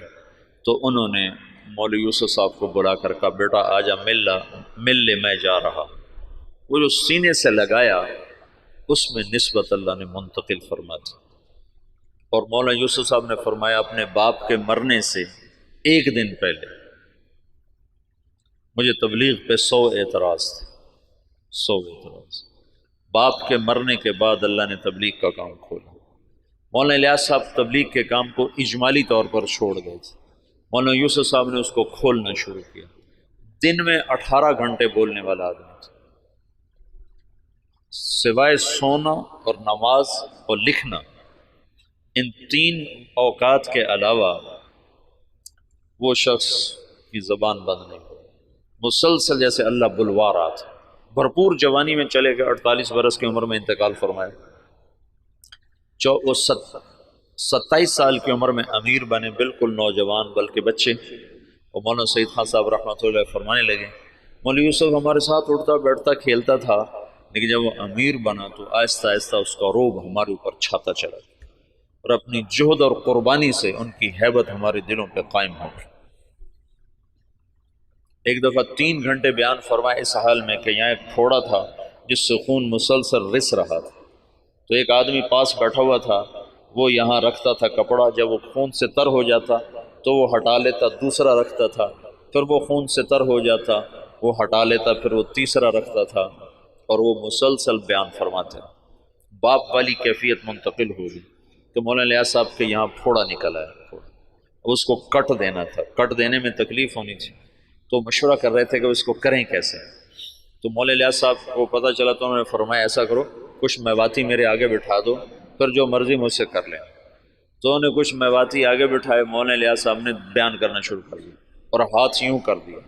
تو انہوں نے مولوی یوسف صاحب کو بلا کر کہا بیٹا آجا مل لے میں جا رہا۔ وہ جو سینے سے لگایا اس میں نسبت اللہ نے منتقل فرما دی، اور مولانا یوسف صاحب نے فرمایا اپنے باپ کے مرنے سے 1 دن پہلے مجھے تبلیغ پہ 100 اعتراض تھے، 100 اعتراض۔ باپ کے مرنے کے بعد اللہ نے تبلیغ کا کام کھولا۔ مولانا الیاس صاحب تبلیغ کے کام کو اجمالی طور پر چھوڑ گئے تھے، مولانا یوسف صاحب نے اس کو کھولنا شروع کیا۔ دن میں 18 گھنٹے بولنے والا آدمی تھا، سوائے سونا اور نماز اور لکھنا، ان 3 اوقات کے علاوہ وہ شخص کی زبان بند نہیں ہوئی، مسلسل جیسے اللہ بلوا رہا تھا۔ بھرپور جوانی میں چلے گئے، 48 برس کی عمر میں انتقال فرمایا۔ 27 سال کی عمر میں امیر بنے، بالکل نوجوان بلکہ بچے۔ اور مولانا سعید خان صاحب رحمۃ اللہ علیہ فرمانے لگے مولوی یوسف ہمارے ساتھ اٹھتا بیٹھتا کھیلتا تھا، لیکن جب وہ امیر بنا تو آہستہ آہستہ اس کا روب ہمارے اوپر چھاتا چلا گیا، اور اپنی جہد اور قربانی سے ان کی ہیبت ہمارے دلوں پہ قائم ہو گئی۔ ایک دفعہ 3 گھنٹے بیان فرمائے اس حال میں کہ یہاں ایک پھوڑا تھا جس سے خون مسلسل رس رہا تھا، تو ایک آدمی پاس بیٹھا ہوا تھا، وہ یہاں رکھتا تھا کپڑا، جب وہ خون سے تر ہو جاتا تو وہ ہٹا لیتا، دوسرا رکھتا تھا، پھر وہ خون سے تر ہو جاتا، وہ ہٹا لیتا، پھر وہ تیسرا رکھتا تھا، اور وہ مسلسل بیان فرماتے۔ باپ والی کیفیت منتقل ہو گئی کہ مولانا الیاس صاحب کے یہاں پھوڑا نکلا ہے، اس کو کٹ دینا تھا، کٹ دینے میں تکلیف ہونی تھی، تو مشورہ کر رہے تھے کہ اس کو کریں کیسے۔ تو مولانا الیاس صاحب کو پتہ چلا تو انہوں نے فرمایا ایسا کرو، کچھ میواتی میرے آگے بٹھا دو، پھر جو مرضی مجھ سے کر لیں۔ تو انہوں نے کچھ میواتی آگے بٹھائے، مولانا الیاس صاحب نے بیان کرنا شروع کر دیا اور ہاتھ یوں کر دیا،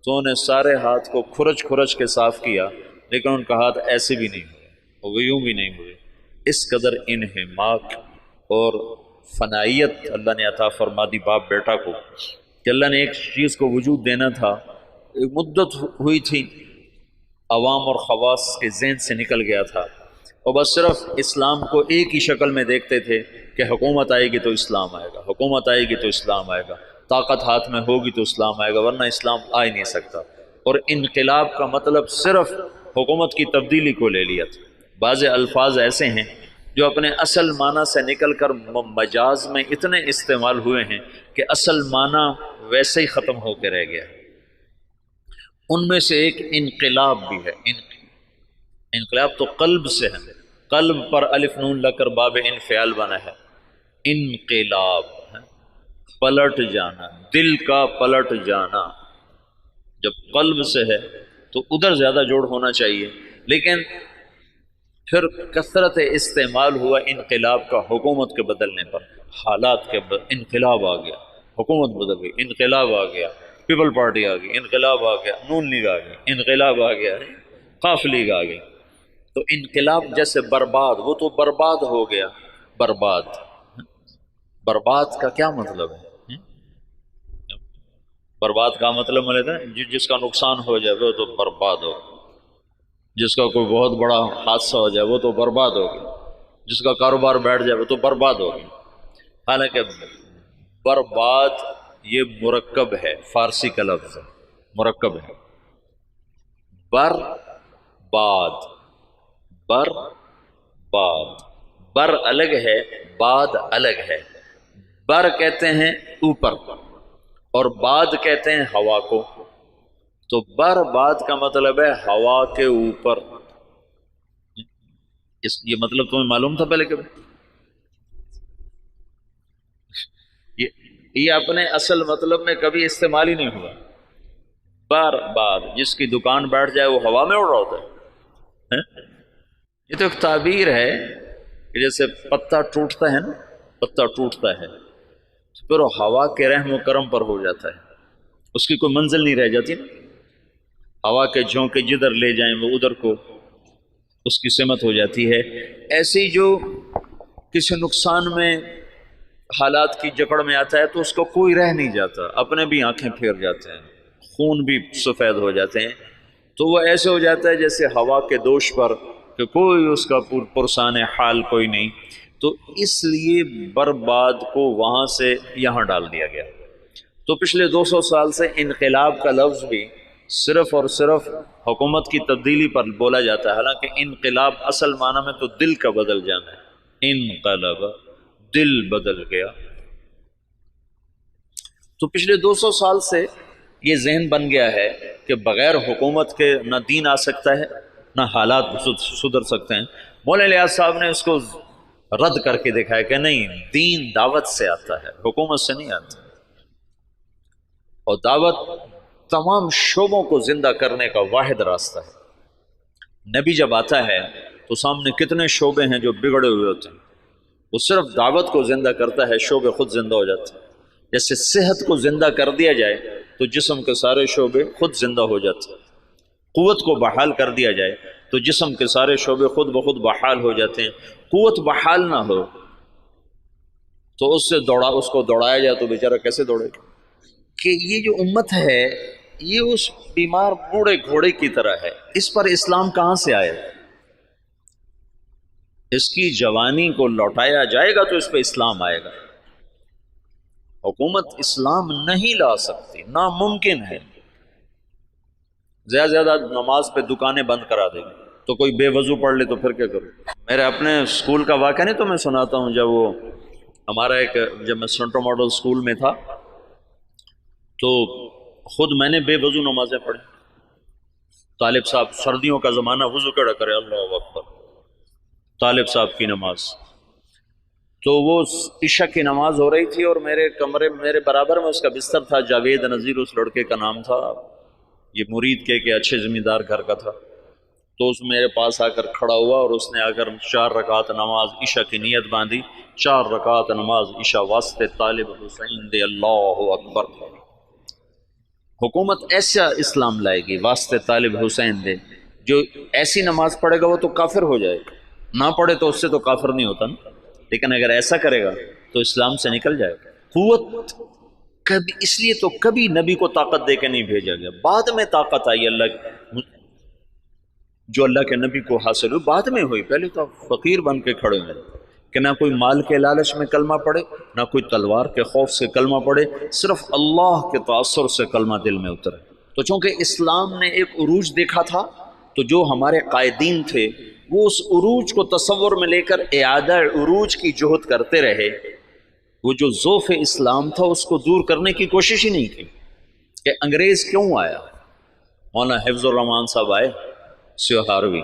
تو انہوں نے سارے ہاتھ کو کھرچ کھرچ کے صاف کیا، لیکن ان کا ہاتھ ایسے بھی نہیں ہوئے، وہ یوں بھی نہیں ہوئے۔ اس قدر انہماک اور فنائیت اللہ نے عطا فرما دی باپ بیٹا کو کہ اللہ نے ایک چیز کو وجود دینا تھا، ایک مدت ہوئی تھی، عوام اور خواص کے ذہن سے نکل گیا تھا، اور بس صرف اسلام کو ایک ہی شکل میں دیکھتے تھے کہ حکومت آئے گی تو اسلام آئے گا، حکومت آئے گی تو اسلام آئے گا، طاقت ہاتھ میں ہوگی تو اسلام آئے گا، ورنہ اسلام آ ہی نہیں سکتا۔ اور انقلاب کا مطلب صرف حکومت کی تبدیلی کو لے لیا تھا۔ بعض الفاظ ایسے ہیں جو اپنے اصل معنی سے نکل کر مجاز میں اتنے استعمال ہوئے ہیں کہ اصل معنی ویسے ہی ختم ہو کے رہ گیا۔ ان میں سے ایک انقلاب بھی ہے۔ انقلاب تو قلب سے ہے، قلب پر الف نون لگ کر باب انفعال بنا ہے۔ انقلاب ہے پلٹ جانا، دل کا پلٹ جانا۔ جب قلب سے ہے تو ادھر زیادہ جوڑ ہونا چاہیے، لیکن پھر کثرت استعمال ہوا انقلاب کا حکومت کے بدلنے پر، حالات کے انقلاب آ گیا، حکومت بدل گئی، انقلاب آ گیا، پیپل پارٹی آ گئی، انقلاب آ گیا، نون لیگ آ گئی، انقلاب آ گیا، قاف لیگ آ گئی۔ تو انقلاب جیسے برباد، وہ تو برباد ہو گیا۔ برباد، برباد کا کیا مطلب ہے؟ برباد کا مطلب ملتا ہے جس کا نقصان ہو جائے وہ تو برباد ہو، جس کا کوئی بہت بڑا حادثہ ہو جائے وہ تو برباد ہو گیا، جس کا کاروبار بیٹھ جائے وہ تو برباد ہو گیا۔ حالانکہ برباد یہ مرکب ہے، فارسی کا لفظ ہے، مرکب ہے۔ بر باد، بر باد، بر الگ ہے، باد الگ ہے۔ بر کہتے ہیں اوپر اور باد کہتے ہیں ہوا کو۔ تو بر باد کا مطلب ہے ہوا کے اوپر۔ یہ مطلب تمہیں معلوم تھا پہلے کبھی؟ یہ اپنے اصل مطلب میں کبھی استعمال ہی نہیں ہوا۔ بر باد، جس کی دکان بیٹھ جائے وہ ہوا میں اڑ رہا ہوتا ہے۔ یہ تو ایک تعبیر ہے کہ جیسے پتا ٹوٹتا ہے نا، پتا ٹوٹتا ہے پھر وہ ہوا کے رحم و کرم پر ہو جاتا ہے، اس کی کوئی منزل نہیں رہ جاتی نا۔ ہوا کے جھونکے جدھر لے جائیں وہ ادھر کو اس کی سمت ہو جاتی ہے۔ ایسی جو کسی نقصان میں حالات کی جکڑ میں آتا ہے تو اس کو کوئی رہ نہیں جاتا، اپنے بھی آنکھیں پھیر جاتے ہیں، خون بھی سفید ہو جاتے ہیں۔ تو وہ ایسے ہو جاتا ہے جیسے ہوا کے دوش پر کہ کوئی اس کا پرسان حال کوئی نہیں۔ تو اس لیے برباد کو وہاں سے یہاں ڈال دیا گیا۔ تو پچھلے 200 سال سے انقلاب کا لفظ بھی صرف اور صرف حکومت کی تبدیلی پر بولا جاتا ہے، حالانکہ انقلاب اصل معنی میں تو دل کا بدل جانا ہے۔ انقلب، دل بدل گیا۔ تو پچھلے 200 سال سے یہ ذہن بن گیا ہے کہ بغیر حکومت کے نہ دین آ سکتا ہے نہ حالات سدھر سکتے ہیں۔ مولانا الیاس صاحب نے اس کو رد کر کے دکھایا کہ نہیں، دین دعوت سے آتا ہے، حکومت سے نہیں آتا، اور دعوت تمام شعبوں کو زندہ کرنے کا واحد راستہ ہے۔ نبی جب آتا ہے تو سامنے کتنے شعبے ہیں جو بگڑے ہوئے ہوتے ہیں، وہ صرف دعوت کو زندہ کرتا ہے، شعبے خود زندہ ہو جاتے ہیں۔ جیسے صحت کو زندہ کر دیا جائے تو جسم کے سارے شعبے خود زندہ ہو جاتے ہیں، قوت کو بحال کر دیا جائے تو جسم کے سارے شعبے خود بخود بحال ہو جاتے ہیں۔ قوت بحال نہ ہو تو اس کو دوڑایا جائے تو بیچارہ کیسے دوڑے گا؟ کہ یہ جو امت ہے یہ اس بیمار بوڑھے گھوڑے کی طرح ہے، اس پر اسلام کہاں سے آئے؟ اس کی جوانی کو لوٹایا جائے گا تو اس پہ اسلام آئے گا۔ حکومت اسلام نہیں لا سکتی، ناممکن ہے۔ زیادہ زیادہ نماز پہ دکانیں بند کرا دے گی تو کوئی بے وضو پڑھ لے تو پھر کیا کرو؟ میرے اپنے اسکول کا واقعہ نہیں تو میں سناتا ہوں۔ جب میں سنٹر ماڈل اسکول میں تھا تو خود میں نے بے وضو نمازیں پڑھی. طالب صاحب سردیوں کا زمانہ وضو کیڑا کرے، اللہ اکبر. طالب صاحب کی نماز، تو وہ عشاء کی نماز ہو رہی تھی اور میرے کمرے میرے برابر میں اس کا بستر تھا. جاوید نذیر اس لڑکے کا نام تھا، یہ مرید کے اچھے زمیندار گھر کا تھا. تو اس میرے پاس آ کر کھڑا ہوا اور اس نے آ کر 4 رکعت نماز عشاء کی نیت باندھی. 4 رکعت نماز عشاء واسطے طالب حسین دے. اللہ اکبر. حکومت ایسا اسلام لائے گی واسطے طالب حسین دے. جو ایسی نماز پڑھے گا وہ تو کافر ہو جائے گا، نہ پڑھے تو اس سے تو کافر نہیں ہوتا نا، لیکن اگر ایسا کرے گا تو اسلام سے نکل جائے گا. قوت کبھی، اس لیے تو کبھی نبی کو طاقت دے کے نہیں بھیجا گیا. بعد میں طاقت آئی اللہ، جو اللہ کے نبی کو حاصل ہوئی بعد میں ہوئی. پہلے تو فقیر بن کے کھڑے ہوئے کہ نہ کوئی مال کے لالچ میں کلمہ پڑھے، نہ کوئی تلوار کے خوف سے کلمہ پڑھے، صرف اللہ کے تاثر سے کلمہ دل میں اترے. تو چونکہ اسلام نے ایک عروج دیکھا تھا، تو جو ہمارے قائدین تھے وہ اس عروج کو تصور میں لے کر اعادہ عروج کی جہد کرتے رہے. وہ جو ذوف اسلام تھا اس کو دور کرنے کی کوشش ہی نہیں کی کہ انگریز کیوں آیا. مولانا حفظ الرحمان صاحب آئے سیوہاروی،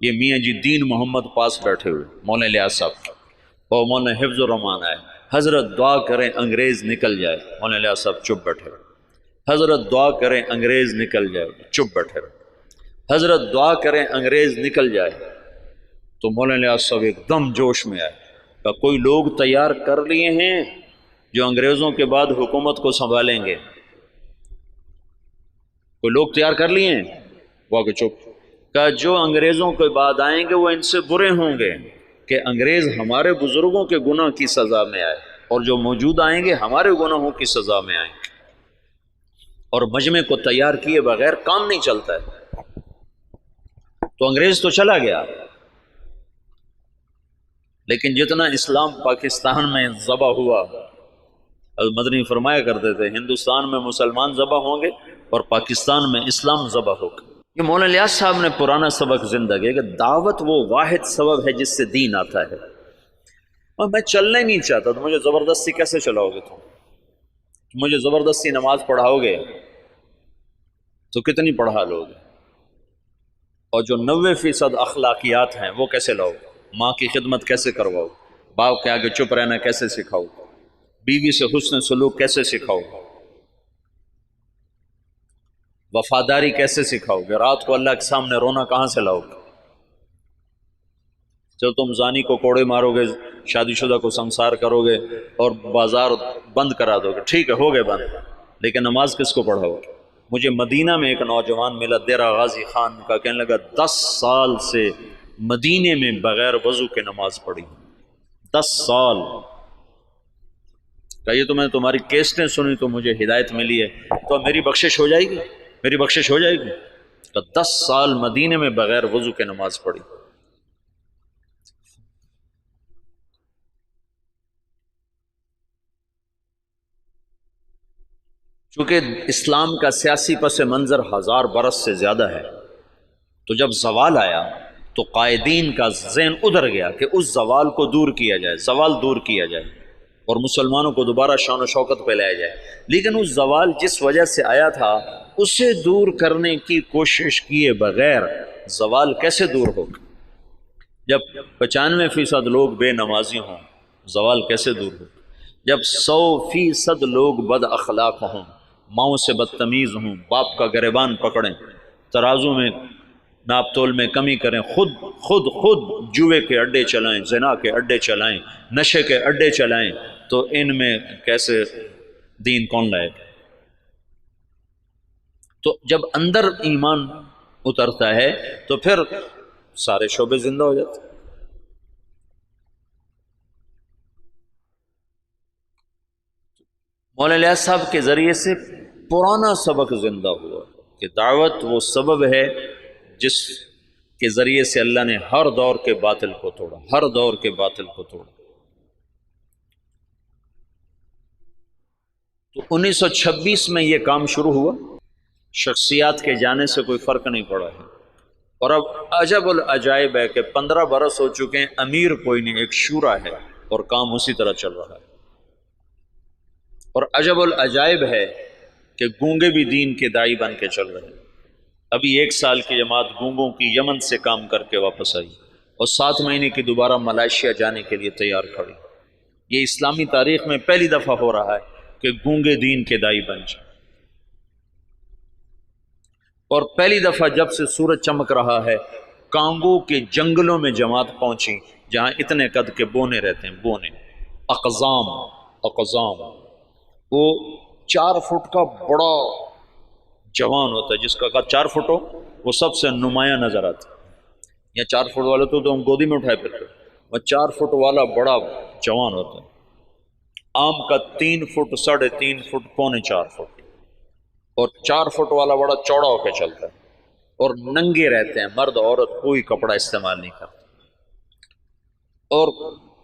یہ میاں جی دین محمد پاس بیٹھے ہوئے، مولانا الیاس صاحب، اور مولانا حفظ الرحمان آئے. حضرت دعا کریں انگریز نکل جائے. مولانا الیاس صاحب چپ بیٹھے. حضرت دعا کریں انگریز نکل جائے. چپ بیٹھے. حضرت دعا کریں انگریز نکل جائے. تو مولانا الیاس صاحب ایک دم جوش میں آئے کہ کوئی لوگ تیار کر لیے ہیں جو انگریزوں کے بعد حکومت کو سنبھالیں گے. کوئی لوگ تیار کر لیے ہیں. وہ کہ چپ. کہ جو انگریزوں کے بعد آئیں گے وہ ان سے برے ہوں گے کہ انگریز ہمارے بزرگوں کے گناہ کی سزا میں آئے، اور جو موجود آئیں گے ہمارے گناہوں کی سزا میں آئیں گے. اور مجمع کو تیار کیے بغیر کام نہیں چلتا ہے. تو انگریز تو چلا گیا، لیکن جتنا اسلام پاکستان میں ذبح ہوا، مدنی فرمایا کرتے تھے ہندوستان میں مسلمان ذبح ہوں گے اور پاکستان میں اسلام ذبح ہوگا. یہ مولانا الیاس صاحب نے پرانا سبق زندہ کیا کہ دعوت وہ واحد سبب ہے جس سے دین آتا ہے. اور میں چلنا ہی نہیں چاہتا تو مجھے زبردستی کیسے چلاؤ گے؟ تم مجھے زبردستی نماز پڑھاؤ گے تو کتنی پڑھا لو گے؟ اور جو 90% اخلاقیات ہیں وہ کیسے لاؤ؟ ماں کی خدمت کیسے کرواؤ؟ باپ کے آگے چپ رہنا کیسے سکھاؤ؟ بیوی سے حسن سلوک کیسے سکھاؤ؟ وفاداری کیسے سکھاؤ گے؟ رات کو اللہ کے سامنے رونا کہاں سے لاؤ گے؟ جب تم زانی کو کوڑے مارو گے، شادی شدہ کو سنسار کرو گے اور بازار بند کرا دو گے، ٹھیک ہے ہو گئے بند، لیکن نماز کس کو پڑھاؤ گے؟ مجھے مدینہ میں ایک نوجوان ملا دیرہ غازی خان کا، کہنے لگا 10 سال سے مدینے میں بغیر وضو کے نماز پڑھی. 10 سال. کہیے تو میں نے تمہاری کیسٹیں سنی تو مجھے ہدایت ملی ہے، تو میری بخشش ہو جائے گی؟ میری بخشش ہو جائے گی؟ تو 10 سال مدینے میں بغیر وضو کے نماز پڑھی. چونکہ اسلام کا سیاسی پس منظر 1000 برس سے زیادہ ہے، تو جب زوال آیا تو قائدین کا ذہن ادھر گیا کہ اس زوال کو دور کیا جائے، زوال دور کیا جائے اور مسلمانوں کو دوبارہ شان و شوکت پہ لایا جائے. لیکن اس زوال جس وجہ سے آیا تھا اسے دور کرنے کی کوشش کیے بغیر زوال کیسے دور ہوگا؟ جب 95% لوگ بے نمازی ہوں زوال کیسے دور ہوگا؟ جب 100% لوگ بد اخلاق ہوں، ماؤں سے بدتمیز ہوں، باپ کا گریبان پکڑیں، ترازو میں ناپ تول میں کمی کریں، خود جوے کے اڈے چلائیں، زنا کے اڈے چلائیں، نشے کے اڈے چلائیں، تو ان میں کیسے دین کون لائے؟ تو جب اندر ایمان اترتا ہے تو پھر سارے شعبے زندہ ہو جاتے. مولانا الیاس صاحب کے ذریعے سے پرانا سبق زندہ ہوا کہ دعوت وہ سبب ہے جس کے ذریعے سے اللہ نے ہر دور کے باطل کو توڑا، ہر دور کے باطل کو توڑا. تو 1926 میں یہ کام شروع ہوا. شخصیات کے جانے سے کوئی فرق نہیں پڑا ہے. اور اب عجب العجائب ہے کہ 15 برس ہو چکے ہیں، امیر کوئی نہیں، ایک شورا ہے اور کام اسی طرح چل رہا ہے. اور عجب العجائب ہے کہ گونگے بھی دین کے داعی بن کے چل رہے ہیں۔ ابھی 1 سال کی جماعت گونگوں کی یمن سے کام کر کے واپس آئی اور 7 مہینے کی دوبارہ ملائیشیا جانے کے لیے تیار کھڑی۔ یہ اسلامی تاریخ میں پہلی دفعہ ہو رہا ہے کہ گونگے دین کے داعی بن جائیں۔ اور پہلی دفعہ جب سے سورج چمک رہا ہے کانگو کے جنگلوں میں جماعت پہنچی جہاں اتنے قد کے بونے رہتے ہیں، بونے، اقزام، وہ 4 فٹ کا بڑا جوان ہوتا ہے، جس کا قد 4 فٹ ہو وہ سب سے نمایاں نظر آتا ہے۔ یا 4 فٹ والے تو ہم گودی میں اٹھائے پھرتے، وہ 4 فٹ والا بڑا جوان ہوتا ہے۔ عام کا 3 فٹ، 3.5 فٹ، پونے 4 فٹ، اور 4 فٹ والا بڑا چوڑا ہو کے چلتا ہے، اور ننگے رہتے ہیں، مرد عورت کوئی کپڑا استعمال نہیں کرتا، اور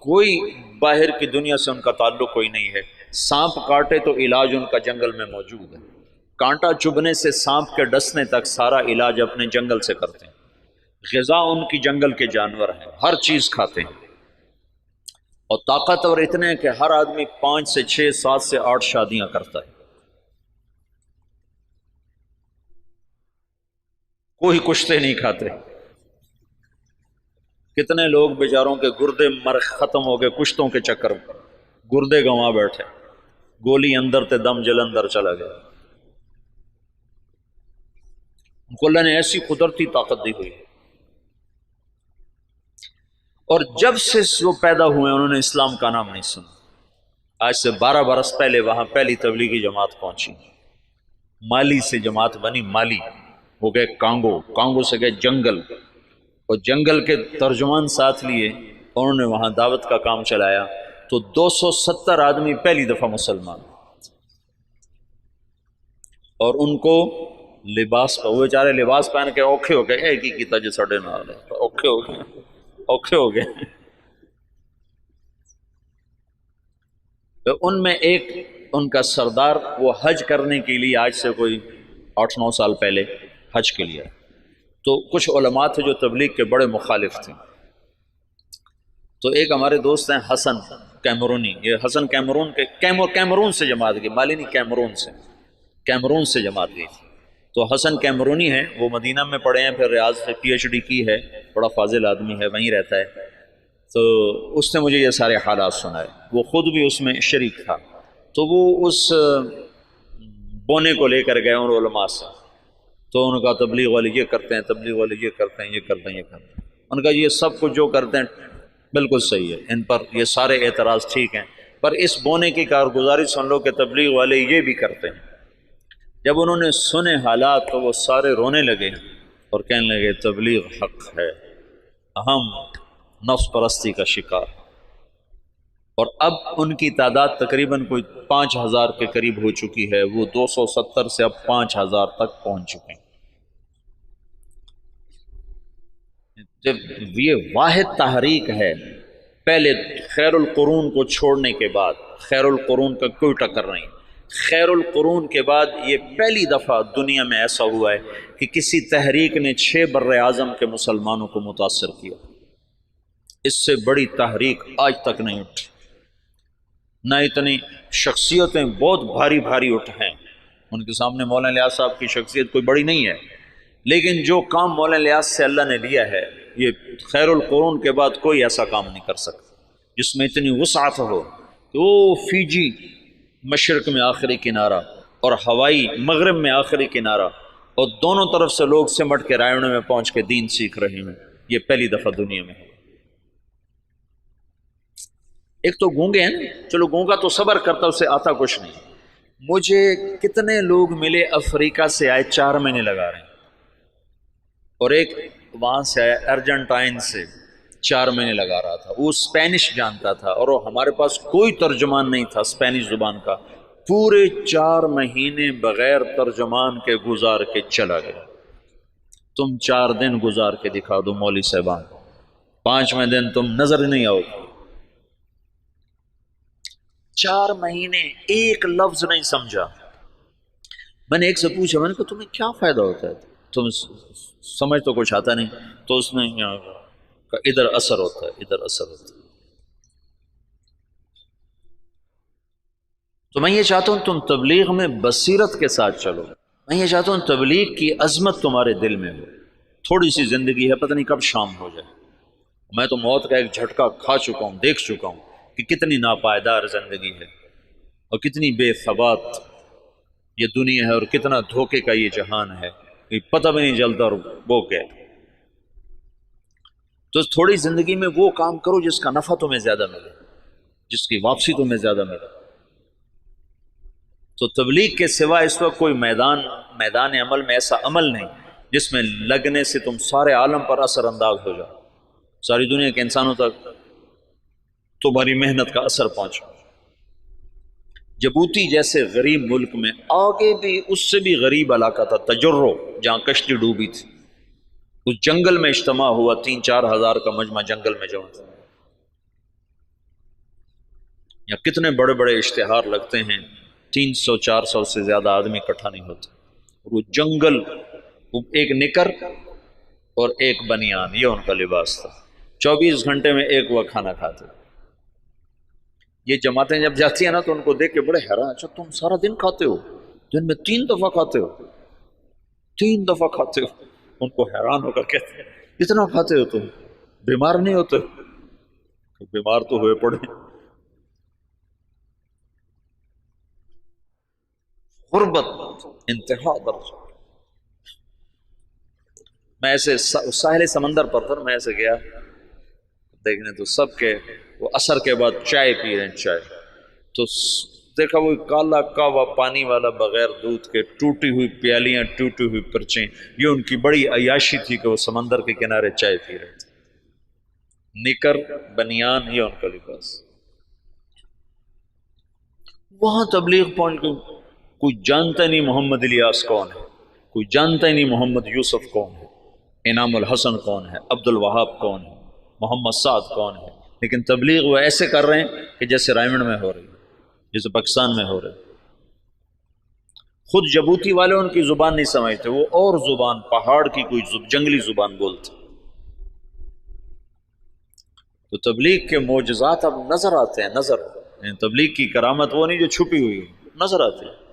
کوئی باہر کی دنیا سے ان کا تعلق کوئی نہیں ہے۔ سانپ کاٹے تو علاج ان کا جنگل میں موجود ہے، کانٹا چبھنے سے سانپ کے ڈسنے تک سارا علاج اپنے جنگل سے کرتے ہیں۔ غذا ان کی جنگل کے جانور ہیں، ہر چیز کھاتے ہیں، اور طاقتور اتنے ہیں کہ ہر آدمی 5 سے 6، 7 سے 8 شادیاں کرتا ہے، کوئی کشتے نہیں کھاتے۔ کتنے لوگ بیچاروں کے گردے مر ختم ہو گئے کشتوں کے چکر میں، گردے گنوا بیٹھے، گولی اندر تے دم جلندر چلا گیا۔ ان کو اللہ نے ایسی قدرتی طاقت دی ہوئی ہے، اور جب سے وہ پیدا ہوئے انہوں نے اسلام کا نام نہیں سنا۔ آج سے 12 برس پہلے وہاں پہلی تبلیغی جماعت پہنچی، مالی سے جماعت بنی، مالی وہ گئے کانگو، کانگو سے گئے جنگل، اور جنگل کے ترجمان ساتھ لیے، انہوں نے وہاں دعوت کا کام چلایا، تو 270 آدمی پہلی دفعہ مسلمان، اور ان کو لباس، وہ بیچارے لباس پہن کے اوکھے ہو گئے، ایک ہی کیتا جو ساڑھے نال ہے، اوکھے ہو گئے، اوکھے ہو گئے۔ تو ان میں ایک ان کا سردار، وہ حج کرنے کے لیے آج سے کوئی 8-9 سال پہلے حج کے لیے، تو کچھ علماء تھے جو تبلیغ کے بڑے مخالف تھے، تو ایک ہمارے دوست ہیں حسن کیمرونی، یہ حسن کیمرون کے کیمرون سے جماعت گئی، مالی نہیں، کیمرون سے جماعت گئی تھی۔ تو حسن کیمرونی ہے، وہ مدینہ میں پڑھے ہیں، پھر ریاض سے PhD کی ہے، بڑا فاضل آدمی ہے، وہیں رہتا ہے۔ تو اس نے مجھے یہ سارے حالات سنائے، وہ خود بھی اس میں شریک تھا، تو وہ اس بونے کو لے کر گئے ان علماء سے، تو ان کا تبلیغ والے یہ کرتے ہیں، تبلیغ والے یہ کرتے ہیں، یہ کرتے ہیں، یہ کرتے ہیں۔ ان کا یہ سب کچھ جو کرتے ہیں بالکل صحیح ہے، ان پر یہ سارے اعتراض ٹھیک ہیں، پر اس بونے کی کارگزاری سن لو کہ تبلیغ والے یہ بھی کرتے ہیں۔ جب انہوں نے سنے حالات تو وہ سارے رونے لگے اور کہنے لگے تبلیغ حق ہے، ہم نفس پرستی کا شکار، اور اب ان کی تعداد تقریباً کوئی 5000 کے قریب ہو چکی ہے، وہ 270 سے اب 5000 تک پہنچ چکے ہیں۔ جب یہ واحد تحریک ہے، پہلے خیر القرون کو چھوڑنے کے بعد، خیر القرون کا کوئی ٹکر نہیں، خیر القرون کے بعد یہ پہلی دفعہ دنیا میں ایسا ہوا ہے کہ کسی تحریک نے 6 بر اعظم کے مسلمانوں کو متاثر کیا۔ اس سے بڑی تحریک آج تک نہیں اٹھی، نہ اتنی شخصیتیں بہت بھاری بھاری اٹھ ہیں، ان کے سامنے مولانا الیاس صاحب کی شخصیت کوئی بڑی نہیں ہے، لیکن جو کام مولانا الیاس سے اللہ نے لیا ہے، یہ خیر القرون کے بعد کوئی ایسا کام نہیں کر سکتا جس میں اتنی وسعت ہو کہ وہ فیجی مشرق میں آخری کنارہ اور ہوائی مغرب میں آخری کنارہ، اور دونوں طرف سے لوگ سمٹ کے رائے میں پہنچ کے دین سیکھ رہے ہیں، یہ پہلی دفعہ دنیا میں ہے۔ ایک تو گونگے ہیں نا، چلو گونگا تو صبر کرتا، اسے آتا کچھ نہیں۔ مجھے کتنے لوگ ملے افریقہ سے آئے 4 مہینے لگا رہے ہیں، اور ایک وہاں سے آیا ارجنٹائن سے 4 مہینے لگا رہا تھا، وہ اسپینش جانتا تھا اور ہمارے پاس کوئی ترجمان نہیں تھا اسپینش زبان کا، پورے 4 مہینے بغیر ترجمان کے گزار کے چلا گیا۔ تم 4 دن گزار کے دکھا دو مولوی صاحبان، 5ویں دن تم نظر نہیں آؤ۔ 4 مہینے ایک لفظ نہیں سمجھا۔ میں نے ایک سے پوچھا، میں نے کہا تمہیں کیا فائدہ ہوتا ہے، تم سمجھ تو کچھ آتا نہیں، تو اس نے کہا ادھر اثر ہوتا ہے، ادھر اثر ہوتا ہے۔ تو میں یہ چاہتا ہوں تم تبلیغ میں بصیرت کے ساتھ چلو، میں یہ چاہتا ہوں تبلیغ کی عظمت تمہارے دل میں ہو۔ تھوڑی سی زندگی ہے، پتہ نہیں کب شام ہو جائے۔ میں تو موت کا ایک جھٹکا کھا چکا ہوں، دیکھ چکا ہوں کہ کتنی ناپائیدار زندگی ہے اور کتنی بے ثبات یہ دنیا ہے اور کتنا دھوکے کا یہ جہان ہے کہ پتہ بھی نہیں چلتا اور وہ گئے۔ تو تھوڑی زندگی میں وہ کام کرو جس کا نفع تمہیں زیادہ ملے، جس کی واپسی تمہیں زیادہ ملے۔ تو تبلیغ کے سوا اس وقت کوئی میدان عمل میں ایسا عمل نہیں جس میں لگنے سے تم سارے عالم پر اثر انداز ہو جاؤ، ساری دنیا کے انسانوں تک تمہاری محنت کا اثر پہنچا۔ جبوتی جیسے غریب ملک میں آگے بھی اس سے بھی غریب علاقہ تھا تجرو، جہاں کشتی ڈوبی تھی، اس جنگل میں اجتماع ہوا، 3-4 ہزار کا مجمع جنگل میں جمع تھا۔ یا کتنے بڑے بڑے اشتہار لگتے ہیں، 300-400 سے زیادہ آدمی اکٹھا نہیں ہوتے، اور وہ جنگل، وہ ایک نکر اور ایک بنیان، یہ ان کا لباس تھا۔ 24 گھنٹے میں ایک وقت کھانا کھاتے۔ یہ جماعتیں جب جاتی ہیں نا تو ان کو دیکھ کے بڑے حیران، اچھا تم سارا دن کھاتے ہو، دن میں 3 دفعہ کھاتے ہو، 3 دفعہ کھاتے ہو۔ ان کو حیران ہو کر کہتے ہیں اتنا کھاتے ہو تم، بیمار نہیں ہوتے؟ بیمار تو ہوئے پڑے۔ غربت انتہا درجہ۔ میں ایسے ساحل سمندر پر تھا، میں ایسے گیا دیکھنے تو سب کے وہ عصر کے بعد چائے پی رہے ہیں، چائے تو دیکھا وہ کالا کعوہ پانی والا بغیر دودھ کے، ٹوٹی ہوئی پیالیاں، ٹوٹی ہوئی پرچیں، یہ ان کی بڑی عیاشی تھی کہ وہ سمندر کے کنارے چائے پی رہے تھے۔ نکر بنیان یہ ان کا لباس۔ وہاں تبلیغ پہنچ گئی، کوئی جانتا نہیں محمد الیاس کون ہے، کوئی جانتا ہی نہیں محمد یوسف کون ہے، انعام الحسن کون ہے، عبد الوہاب کون ہے، محمد سعد کون ہے، لیکن تبلیغ وہ ایسے کر رہے ہیں کہ جیسے رائمنڈ میں ہو رہی، جیسے پاکستان میں ہو رہے۔ خود جبوتی والے ان کی زبان نہیں سمجھتے، وہ اور زبان، پہاڑ کی کوئی جنگلی زبان بولتے۔ تو تبلیغ کے معجزات اب نظر آتے ہیں، نظر، تبلیغ کی کرامت وہ نہیں جو چھپی ہوئی، نظر آتے ہیں۔